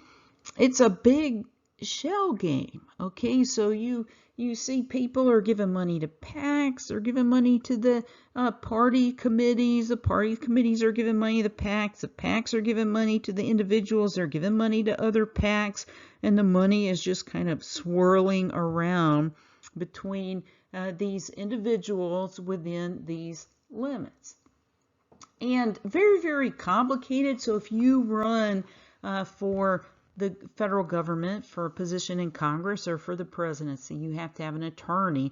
it's a big shell game. Okay, so you see people are giving money to PACs, they're giving money to the party committees, the party committees are giving money to the PACs are giving money to the individuals, they're giving money to other PACs, and the money is just kind of swirling around between these individuals within these limits. And very, very complicated. So if you run for the federal government, for a position in Congress, or for the presidency, you have to have an attorney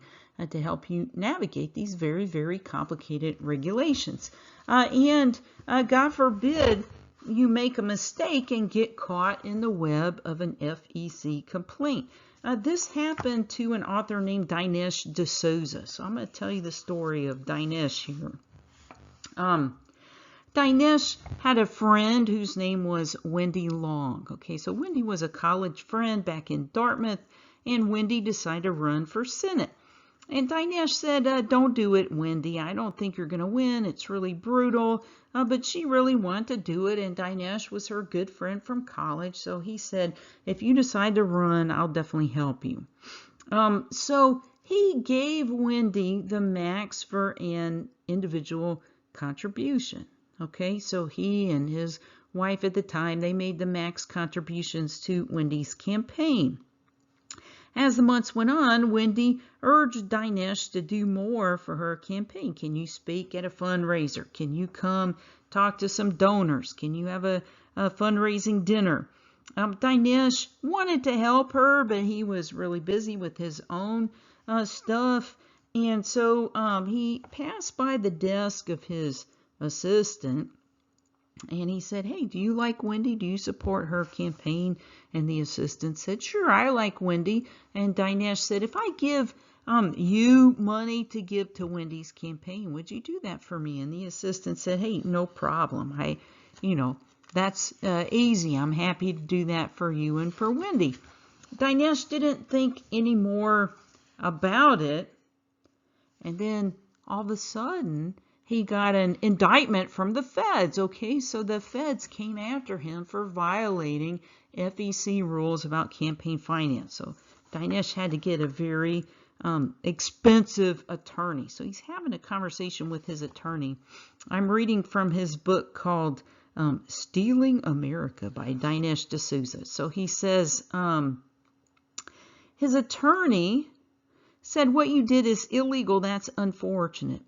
to help you navigate these very, very complicated regulations. And God forbid you make a mistake and get caught in the web of an FEC complaint. This happened to an author named Dinesh D'Souza. So I'm going to tell you the story of Dinesh here. Dinesh had a friend whose name was Wendy Long. Okay, so Wendy was a college friend back in Dartmouth, and Wendy decided to run for Senate. And Dinesh said, don't do it, Wendy. I don't think you're going to win. It's really brutal. But she really wanted to do it, and Dinesh was her good friend from college. So he said, if you decide to run, I'll definitely help you. So he gave Wendy the max for an individual contribution. Okay, so he and his wife at the time, they made the max contributions to Wendy's campaign. As the months went on, Wendy urged Dinesh to do more for her campaign. Can you speak at a fundraiser? Can you come talk to some donors? Can you have a fundraising dinner? Dinesh wanted to help her, but he was really busy with his own stuff. And so he passed by the desk of his assistant and he said, hey, do you like Wendy? Do you support her campaign? And the assistant said, sure, I like Wendy. And Dinesh said, if I give you money to give to Wendy's campaign, would you do that for me? And the assistant said, hey, no problem. That's easy. I'm happy to do that for you and for Wendy. Dinesh didn't think any more about it. And then all of a sudden, he got an indictment from the feds. Okay, so the feds came after him for violating FEC rules about campaign finance. So Dinesh had to get a very expensive attorney. So he's having a conversation with his attorney. I'm reading from his book called Stealing America by Dinesh D'Souza. So he says, his attorney said, what you did is illegal. That's unfortunate.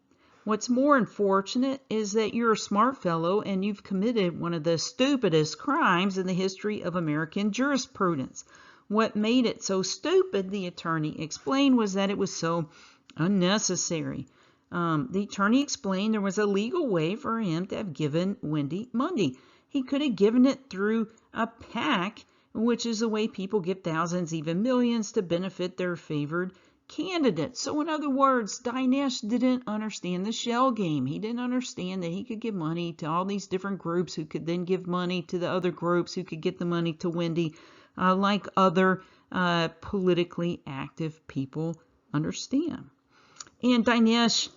What's more unfortunate is that you're a smart fellow and you've committed one of the stupidest crimes in the history of American jurisprudence. What made it so stupid, the attorney explained, was that it was so unnecessary. The attorney explained there was a legal way for him to have given Wendy money. He could have given it through a PAC, which is the way people give thousands, even millions, to benefit their favored candidates. So in other words, Dinesh didn't understand the shell game. He didn't understand that he could give money to all these different groups who could then give money to the other groups who could get the money to Wendy, like other politically active people understand. And Dinesh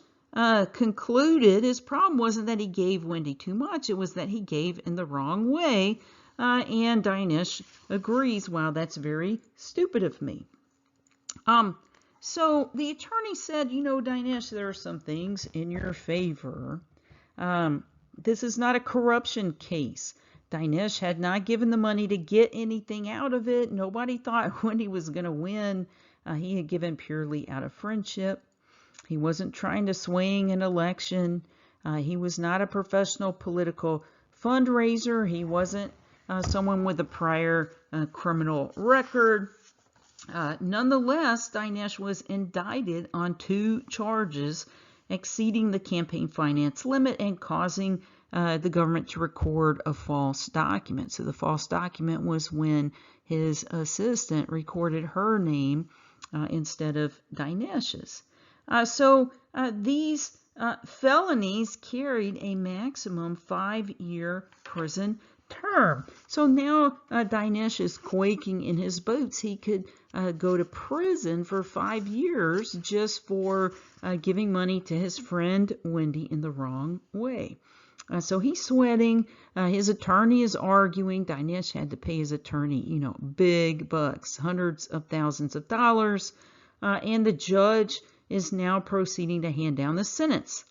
concluded his problem wasn't that he gave Wendy too much, it was that he gave in the wrong way. And Dinesh agrees, wow, that's very stupid of me. So the attorney said, Dinesh, there are some things in your favor. This is not a corruption case. Dinesh had not given the money to get anything out of it. Nobody thought Wendy was going to win. He had given purely out of friendship. He wasn't trying to swing an election. He was not a professional political fundraiser. He wasn't someone with a prior criminal record. Nonetheless, Dinesh was indicted on 2 charges, exceeding the campaign finance limit and causing the government to record a false document. So the false document was when his assistant recorded her name instead of Dinesh's. So these felonies carried a maximum 5-year prison term. So now Dinesh is quaking in his boots. He could go to prison for 5 years just for giving money to his friend Wendy in the wrong way. So he's sweating. His attorney is arguing. Dinesh had to pay his attorney, big bucks, hundreds of thousands of dollars. And the judge is now proceeding to hand down the sentence.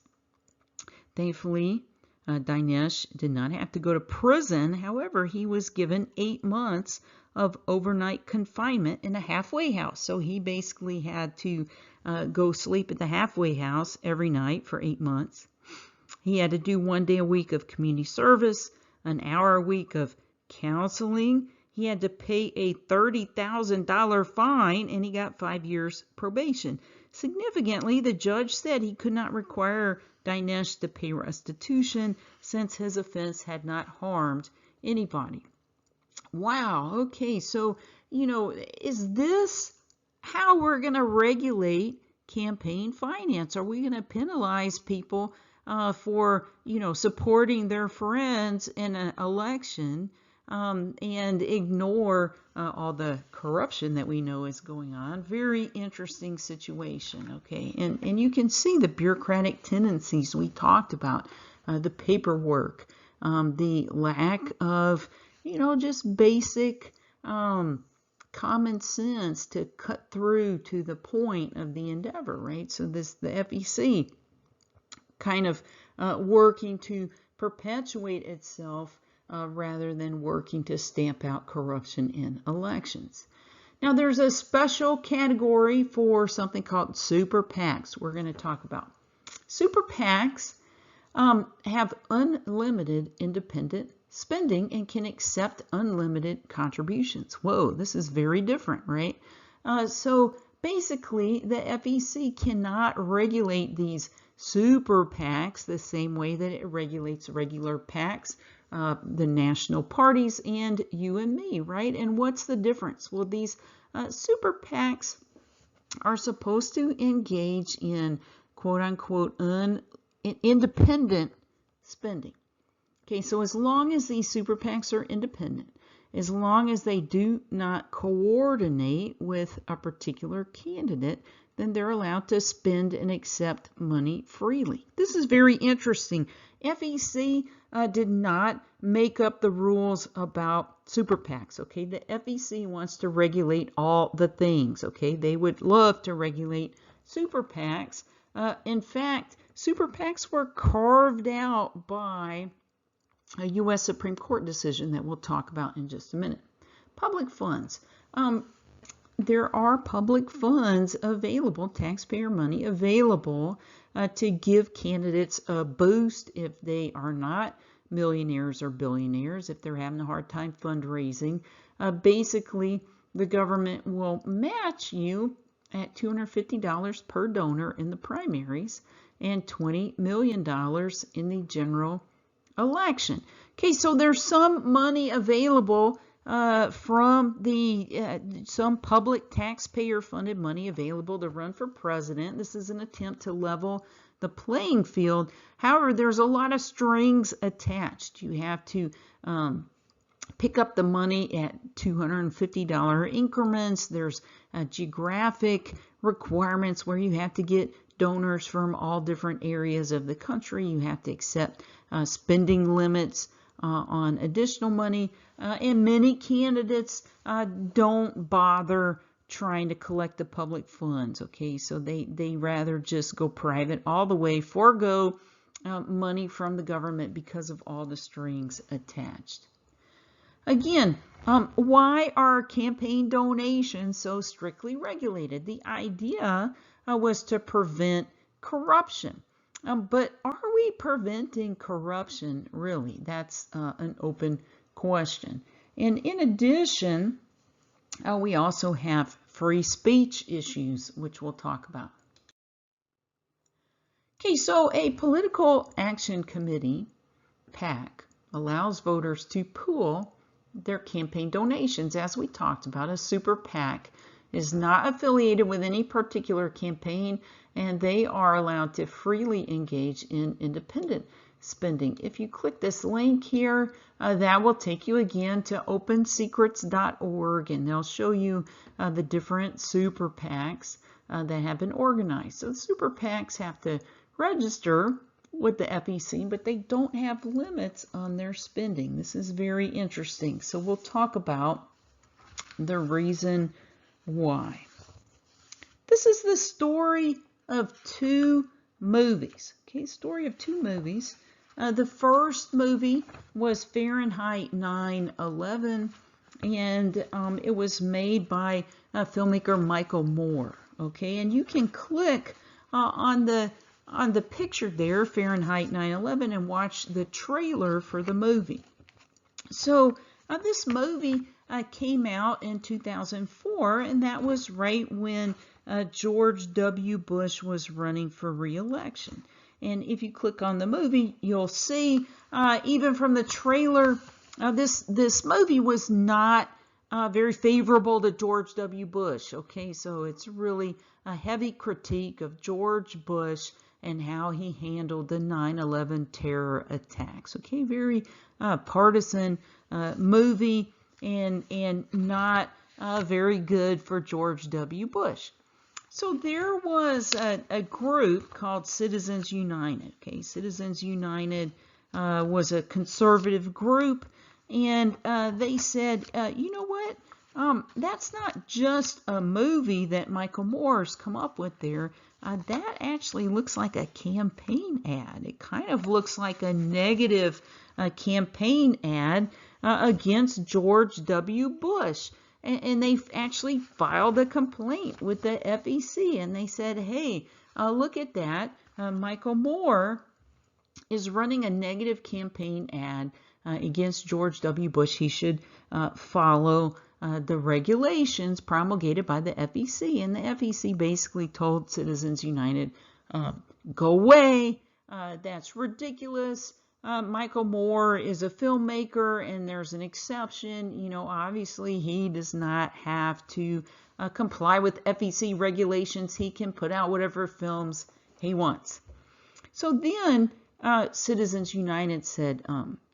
Thankfully, Dinesh did not have to go to prison. However, he was given 8 months of overnight confinement in a halfway house. So he basically had to go sleep at the halfway house every night for 8 months. He had to do 1 day a week of community service, an hour a week of counseling. He had to pay a $30,000 fine, and he got 5 years probation. Significantly, the judge said he could not require Dinesh to pay restitution since his offense had not harmed anybody. Wow, okay, so, is this how we're going to regulate campaign finance? Are we going to penalize people for, supporting their friends in an election and ignore all the corruption that we know is going on? Very interesting situation, okay? And you can see the bureaucratic tendencies we talked about, the paperwork, the lack of, just basic common sense to cut through to the point of the endeavor, right? So the FEC kind of working to perpetuate itself rather than working to stamp out corruption in elections. Now, there's a special category for something called super PACs we're going to talk about. Super PACs have unlimited independent spending and can accept unlimited contributions. Whoa, this is very different, right? So basically, the FEC cannot regulate these super PACs the same way that it regulates regular PACs, the national parties, and you and me, right? And what's the difference? Well, these super PACs are supposed to engage in quote-unquote independent spending. Okay, so as long as these super PACs are independent, as long as they do not coordinate with a particular candidate, then they're allowed to spend and accept money freely. This is very interesting. FEC did not make up the rules about super PACs, okay? The FEC wants to regulate all the things, okay? They would love to regulate super PACs. In fact, super PACs were carved out by a U.S. Supreme Court decision that we'll talk about in just a minute. Public funds. There are public funds available, taxpayer money available to give candidates a boost if they are not millionaires or billionaires, if they're having a hard time fundraising. Basically, the government will match you at $250 per donor in the primaries and $20 million in the general election. Okay, so there's some money available from the some public taxpayer funded money available to run for president. This is an attempt to level the playing field. However, there's a lot of strings attached. You have to pick up the money at $250 increments. There's geographic requirements where you have to get donors from all different areas of the country. You have to accept spending limits on additional money, and many candidates don't bother trying to collect the public funds, okay? So they rather just go private all the way, forego money from the government because of all the strings attached. Again, why are campaign donations so strictly regulated? The idea was to prevent corruption. But are we preventing corruption, really? That's an open question. And in addition, we also have free speech issues, which we'll talk about. Okay, so a political action committee, PAC, allows voters to pool their campaign donations. As we talked about, a super PAC is not affiliated with any particular campaign, and they are allowed to freely engage in independent spending. If you click this link here, that will take you again to opensecrets.org, and they'll show you the different super PACs that have been organized. So the super PACs have to register with the FEC, but they don't have limits on their spending. This is very interesting. So we'll talk about the reason why. This is the story of two movies. Okay, story of two movies. The first movie was Fahrenheit 9/11, and it was made by filmmaker Michael Moore. Okay, and you can click on the picture there, Fahrenheit 9/11, and watch the trailer for the movie. So this movie came out in 2004, and that was right when George W. Bush was running for re-election. And if you click on the movie, you'll see, even from the trailer, this movie was not very favorable to George W. Bush. Okay, so it's really a heavy critique of George Bush and how he handled the 9/11 terror attacks. Okay, very partisan movie, and not very good for George W. Bush. So there was a group called Citizens United. Okay, Citizens United was a conservative group, and they said, you know what? That's not just a movie that Michael Moore's come up with there. That actually looks like a campaign ad. It kind of looks like a negative campaign ad against George W. Bush. And they actually filed a complaint with the FEC, and they said, hey, look at that. Michael Moore is running a negative campaign ad against George W. Bush. He should follow the regulations promulgated by the FEC. And the FEC basically told Citizens United, go away. That's ridiculous. Michael Moore is a filmmaker, and there's an exception. You know, obviously he does not have to comply with FEC regulations. He can put out whatever films he wants. So then Citizens United said,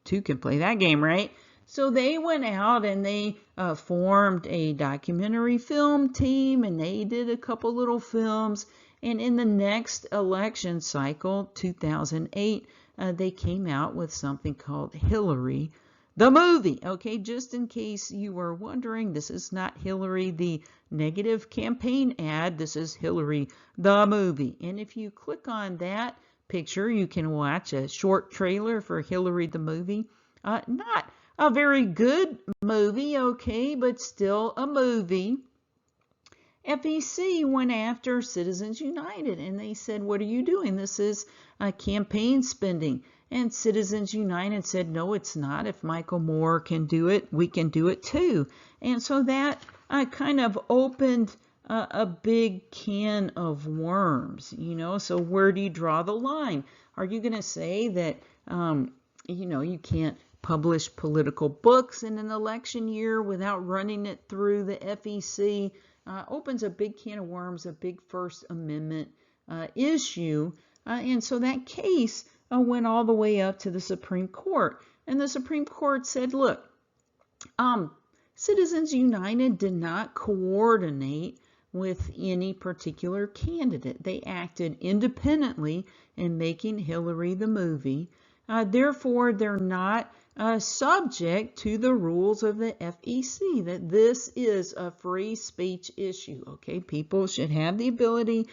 two can play that game, right? So they went out and they formed a documentary film team, and they did a couple little films. And in the next election cycle, 2008, they came out with something called Hillary, the movie. Okay, just in case you were wondering, this is not Hillary, the negative campaign ad. This is Hillary, the movie. And if you click on that picture, you can watch a short trailer for Hillary, the movie. Not a very good movie, okay, but still a movie. FEC went after Citizens United, and they said, what are you doing? This is campaign spending. And Citizens United said, no, it's not. If Michael Moore can do it, we can do it too. And so that kind of opened a big can of worms, you know. So where do you draw the line? Are you going to say that, you know, you can't publish political books in an election year without running it through the FEC? Opens a big can of worms, a big First Amendment issue. And so that case went all the way up to the Supreme Court. And the Supreme Court said, look, Citizens United did not coordinate with any particular candidate. They acted independently in making Hillary the movie. Therefore, they're not subject to the rules of the FEC, that this is a free speech issue. Okay, people should have the ability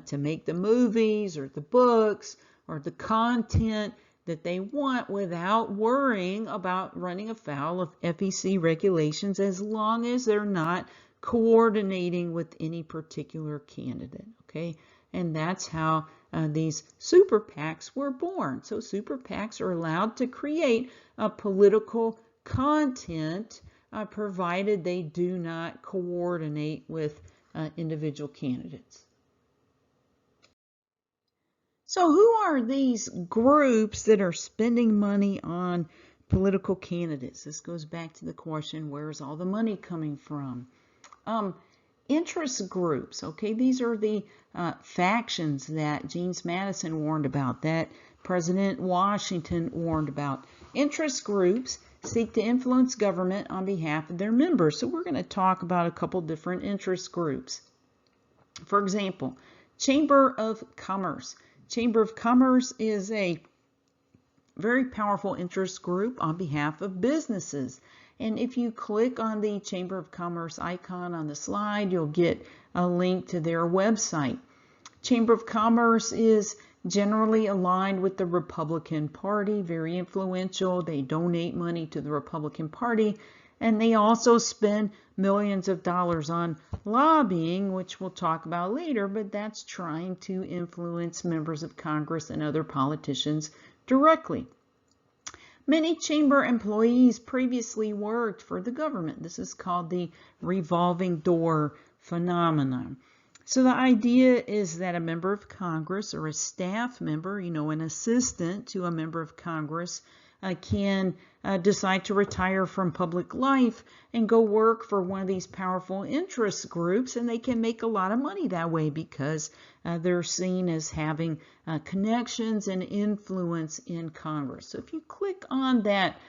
to make the movies or the books or the content that they want without worrying about running afoul of FEC regulations, as long as they're not coordinating with any particular candidate. Okay, and that's how these super PACs were born. So super PACs are allowed to create political content provided they do not coordinate with individual candidates. So who are these groups that are spending money on political candidates? This goes back to the question, where's all the money coming from? Interest groups, okay, these are the factions that James Madison warned about that President Washington warned about. Interest groups seek to influence government on behalf of their members. So we're going to talk about a couple different interest groups. For example, Chamber of Commerce. Chamber of Commerce is a very powerful interest group on behalf of businesses. And if you click on the Chamber of Commerce icon on the slide, you'll get a link to their website. Chamber of Commerce is generally aligned with the Republican Party, very influential. They donate money to the Republican Party, and they also spend millions of dollars on lobbying, which we'll talk about later, but that's trying to influence members of Congress and other politicians directly. Many chamber employees previously worked for the government. This is called the revolving door phenomenon. So the idea is that a member of Congress or a staff member, an assistant to a member of Congress, can decide to retire from public life and go work for one of these powerful interest groups, and they can make a lot of money that way because they're seen as having connections and influence in Congress. So if you click on that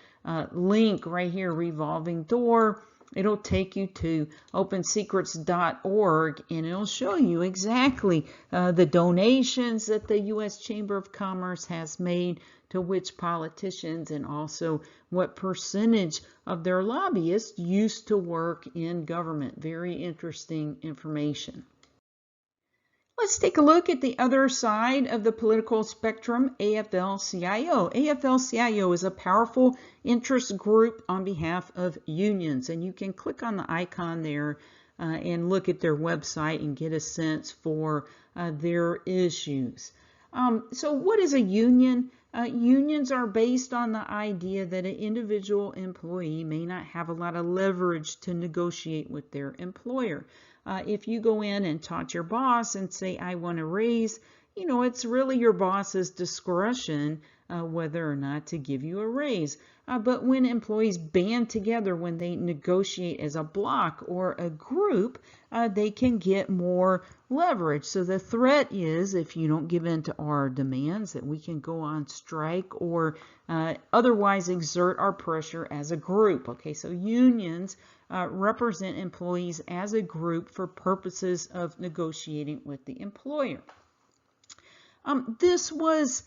link right here, revolving door, it'll take you to opensecrets.org, and it'll show you exactly the donations that the U.S. Chamber of Commerce has made to which politicians, and also what percentage of their lobbyists used to work in government. Very interesting information. Let's take a look at the other side of the political spectrum, AFL-CIO. AFL-CIO is a powerful interest group on behalf of unions, and you can click on the icon there and look at their website and get a sense for their issues. So what is a union? Unions are based on the idea that an individual employee may not have a lot of leverage to negotiate with their employer. If you go in and talk to your boss and say, I want a raise, it's really your boss's discretion whether or not to give you a raise. But when employees band together, when they negotiate as a block or a group, they can get more leverage. So the threat is, if you don't give in to our demands, that we can go on strike or otherwise exert our pressure as a group. Okay, so unions represent employees as a group for purposes of negotiating with the employer. This was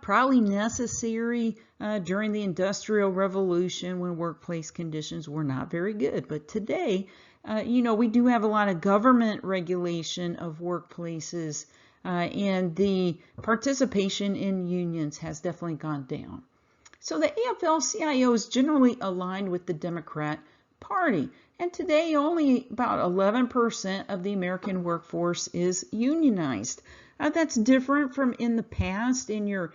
probably necessary during the Industrial Revolution when workplace conditions were not very good. But today, we do have a lot of government regulation of workplaces, and the participation in unions has definitely gone down. So the AFL-CIO is generally aligned with the Democrat Party. And today, only about 11% of the American workforce is unionized. That's different from in the past. In your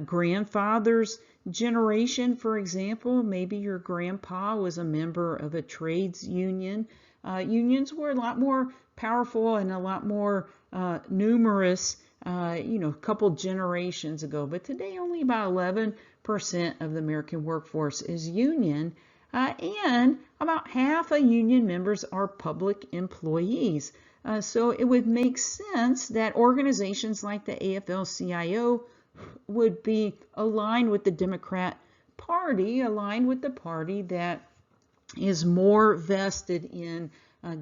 grandfather's generation, for example, maybe your grandpa was a member of a trades union. Unions were a lot more powerful and a lot more numerous, a couple generations ago. But today, only about 11% of the American workforce is union. And about half of union members are public employees. So it would make sense that organizations like the AFL-CIO would be aligned with the Democrat Party, aligned with the party that is more vested in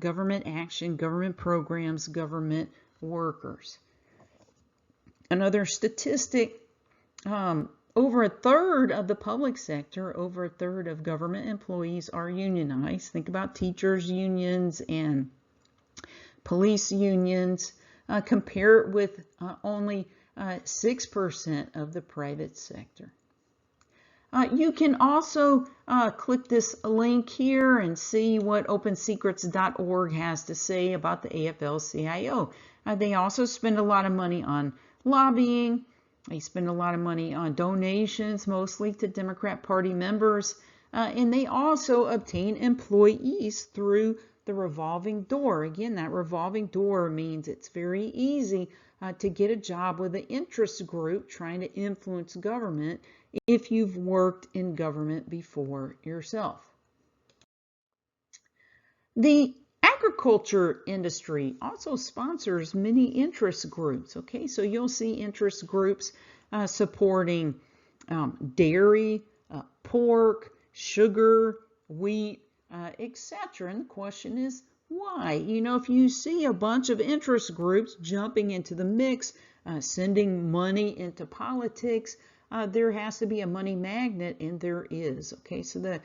government action, government programs, government workers. Another statistic, over a third of the public sector, over a third of government employees are unionized. Think about teachers' unions and police unions. Compare it with only 6% of the private sector. You can also click this link here and see what opensecrets.org has to say about the AFL-CIO. They also spend a lot of money on lobbying. They spend a lot of money on donations, mostly to Democrat Party members. And they also obtain employees through the revolving door. Again, that revolving door means it's very easy to get a job with an interest group trying to influence government if you've worked in government before yourself. The agriculture industry also sponsors many interest groups. Okay, so you'll see interest groups supporting dairy, pork, sugar, wheat, etc. And the question is, why? You know, if you see a bunch of interest groups jumping into the mix, sending money into politics, there has to be a money magnet, and there is. Okay, so the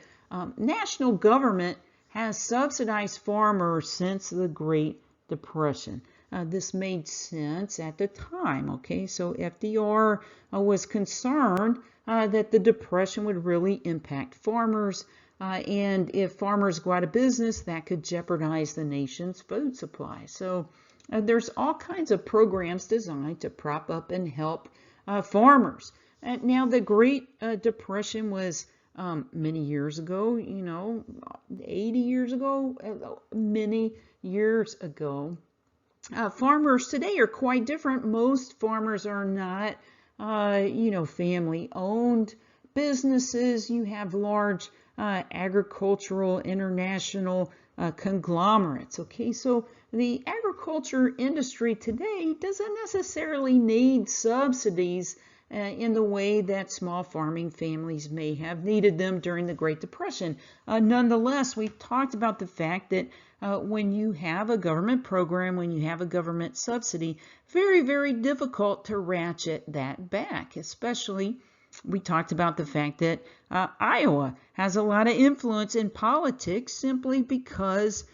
national government has subsidized farmers since the Great Depression. This made sense at the time. Okay, so FDR was concerned that the Depression would really impact farmers. And if farmers go out of business, that could jeopardize the nation's food supply. So there's all kinds of programs designed to prop up and help farmers. Now, the Great Depression was many years ago, 80 years ago, many years ago. Farmers today are quite different. Most farmers are not, family-owned businesses. You have large agricultural international conglomerates. Okay, so the agriculture industry today doesn't necessarily need subsidies in the way that small farming families may have needed them during the Great Depression. Nonetheless, we've talked about the fact that when you have a government program, when you have a government subsidy, very, very difficult to ratchet that back. Especially, we talked about the fact that Iowa has a lot of influence in politics simply because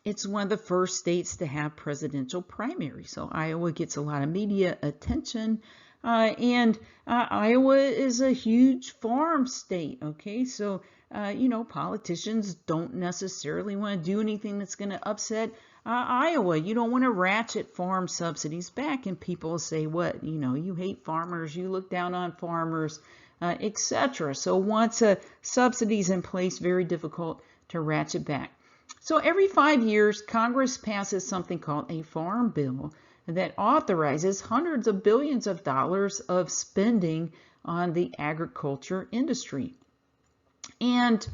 it's one of the first states to have presidential primaries. So Iowa gets a lot of media attention. And Iowa is a huge farm state. Okay, so politicians don't necessarily want to do anything that's going to upset Iowa. You don't want to ratchet farm subsidies back, and people say, what, you hate farmers, you look down on farmers, etc. So once a subsidy's in place, very difficult to ratchet back. So every 5 years, Congress passes something called a farm bill that authorizes hundreds of billions of dollars of spending on the agriculture industry. And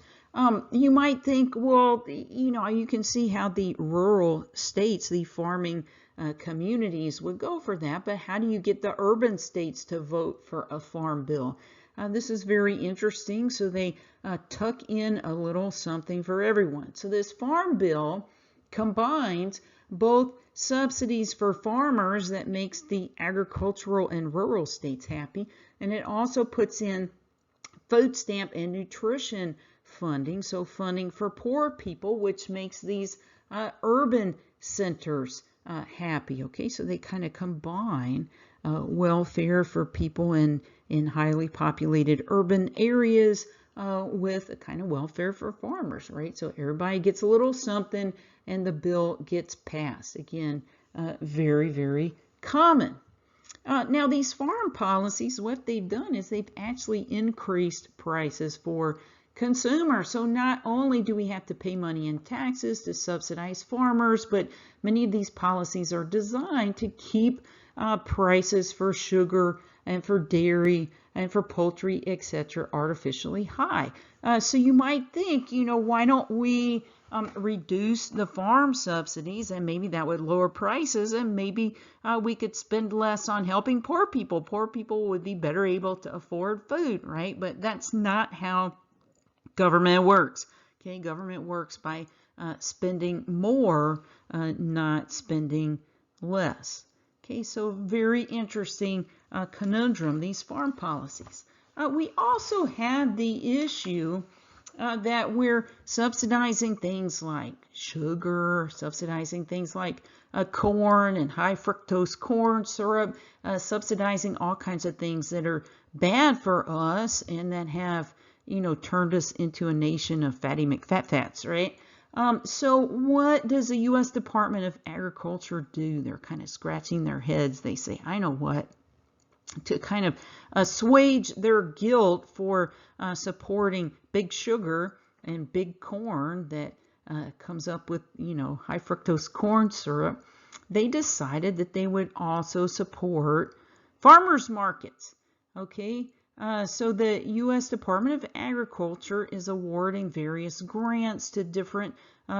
you might think, well, you can see how the rural states, the farming communities would go for that, but how do you get the urban states to vote for a farm bill? This is very interesting. So they tuck in a little something for everyone. So this farm bill combines both subsidies for farmers that makes the agricultural and rural states happy, and it also puts in food stamp and nutrition funding, so funding for poor people, which makes these urban centers happy. Okay, so they kind of combine welfare for people in highly populated urban areas with a kind of welfare for farmers, right? So everybody gets a little something and the bill gets passed. Again, very, very common. Now, these farm policies, what they've done is they've actually increased prices for consumers. So not only do we have to pay money in taxes to subsidize farmers, but many of these policies are designed to keep prices for sugar and for dairy and for poultry, etc., artificially high. So you might think, why don't we reduce the farm subsidies, and maybe that would lower prices, and maybe we could spend less on helping poor people. Poor people would be better able to afford food, right? But that's not how government works. Okay, government works by spending more, not spending less. Okay, so very interesting conundrum, these farm policies. We also had the issue that we're subsidizing things like sugar, subsidizing things like corn and high fructose corn syrup, subsidizing all kinds of things that are bad for us and that have, turned us into a nation of fatty McFat-fats, right? So what does the U.S. Department of Agriculture do? They're kind of scratching their heads. They say, I know what. To kind of assuage their guilt for supporting big sugar and big corn that comes up with, high fructose corn syrup, they decided that they would also support farmers markets. Okay, so the U.S. Department of Agriculture is awarding various grants to different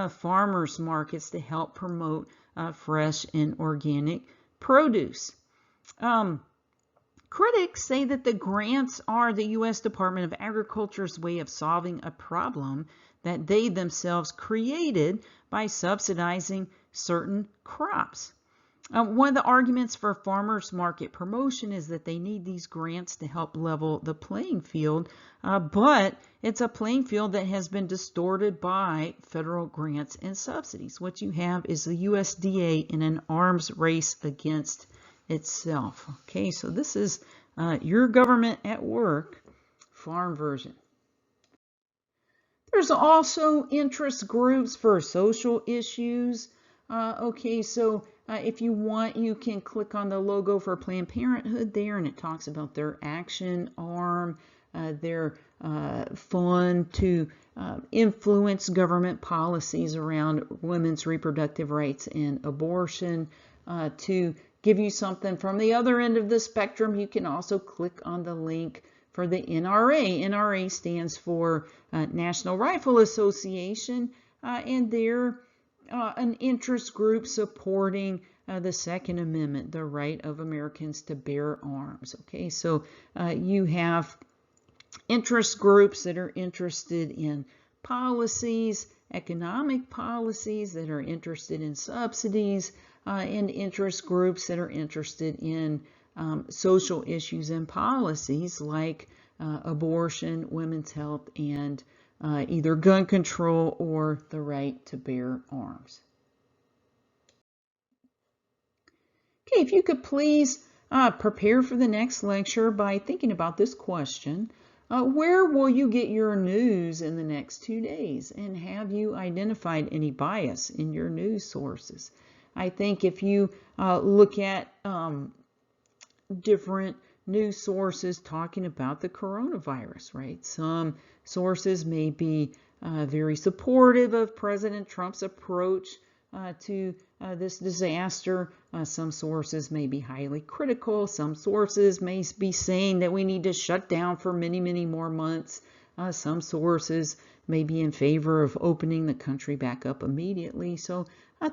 farmers markets to help promote fresh and organic produce. Critics say that the grants are the U.S. Department of Agriculture's way of solving a problem that they themselves created by subsidizing certain crops. One of the arguments for farmers market promotion is that they need these grants to help level the playing field, but it's a playing field that has been distorted by federal grants and subsidies. What you have is the USDA in an arms race against itself. Okay, so this is your government at work, farm version. There's also interest groups for social issues. Okay, so if you want, you can click on the logo for Planned Parenthood there, and it talks about their action arm, their fund to influence government policies around women's reproductive rights and abortion. To give you something from the other end of the spectrum, you can also click on the link for the NRA. NRA stands for National Rifle Association, and they're an interest group supporting the Second Amendment, the right of Americans to bear arms. Okay, so you have interest groups that are interested in policies, economic policies, that are interested in subsidies, and interest groups that are interested in social issues and policies like abortion, women's health, and either gun control or the right to bear arms. Okay, if you could please prepare for the next lecture by thinking about this question. Where will you get your news in the next 2 days? And have you identified any bias in your news sources? I think if you look at different news sources talking about the coronavirus, right? Some sources may be very supportive of President Trump's approach to this disaster. Some sources may be highly critical. Some sources may be saying that we need to shut down for many, many more months. Some sources may be in favor of opening the country back up immediately. So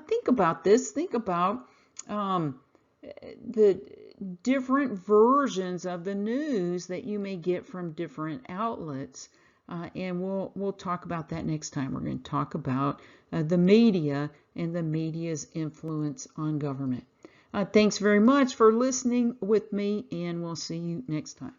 think about this. Think about the different versions of the news that you may get from different outlets. And we'll talk about that next time. We're going to talk about the media and the media's influence on government. Thanks very much for listening with me, and we'll see you next time.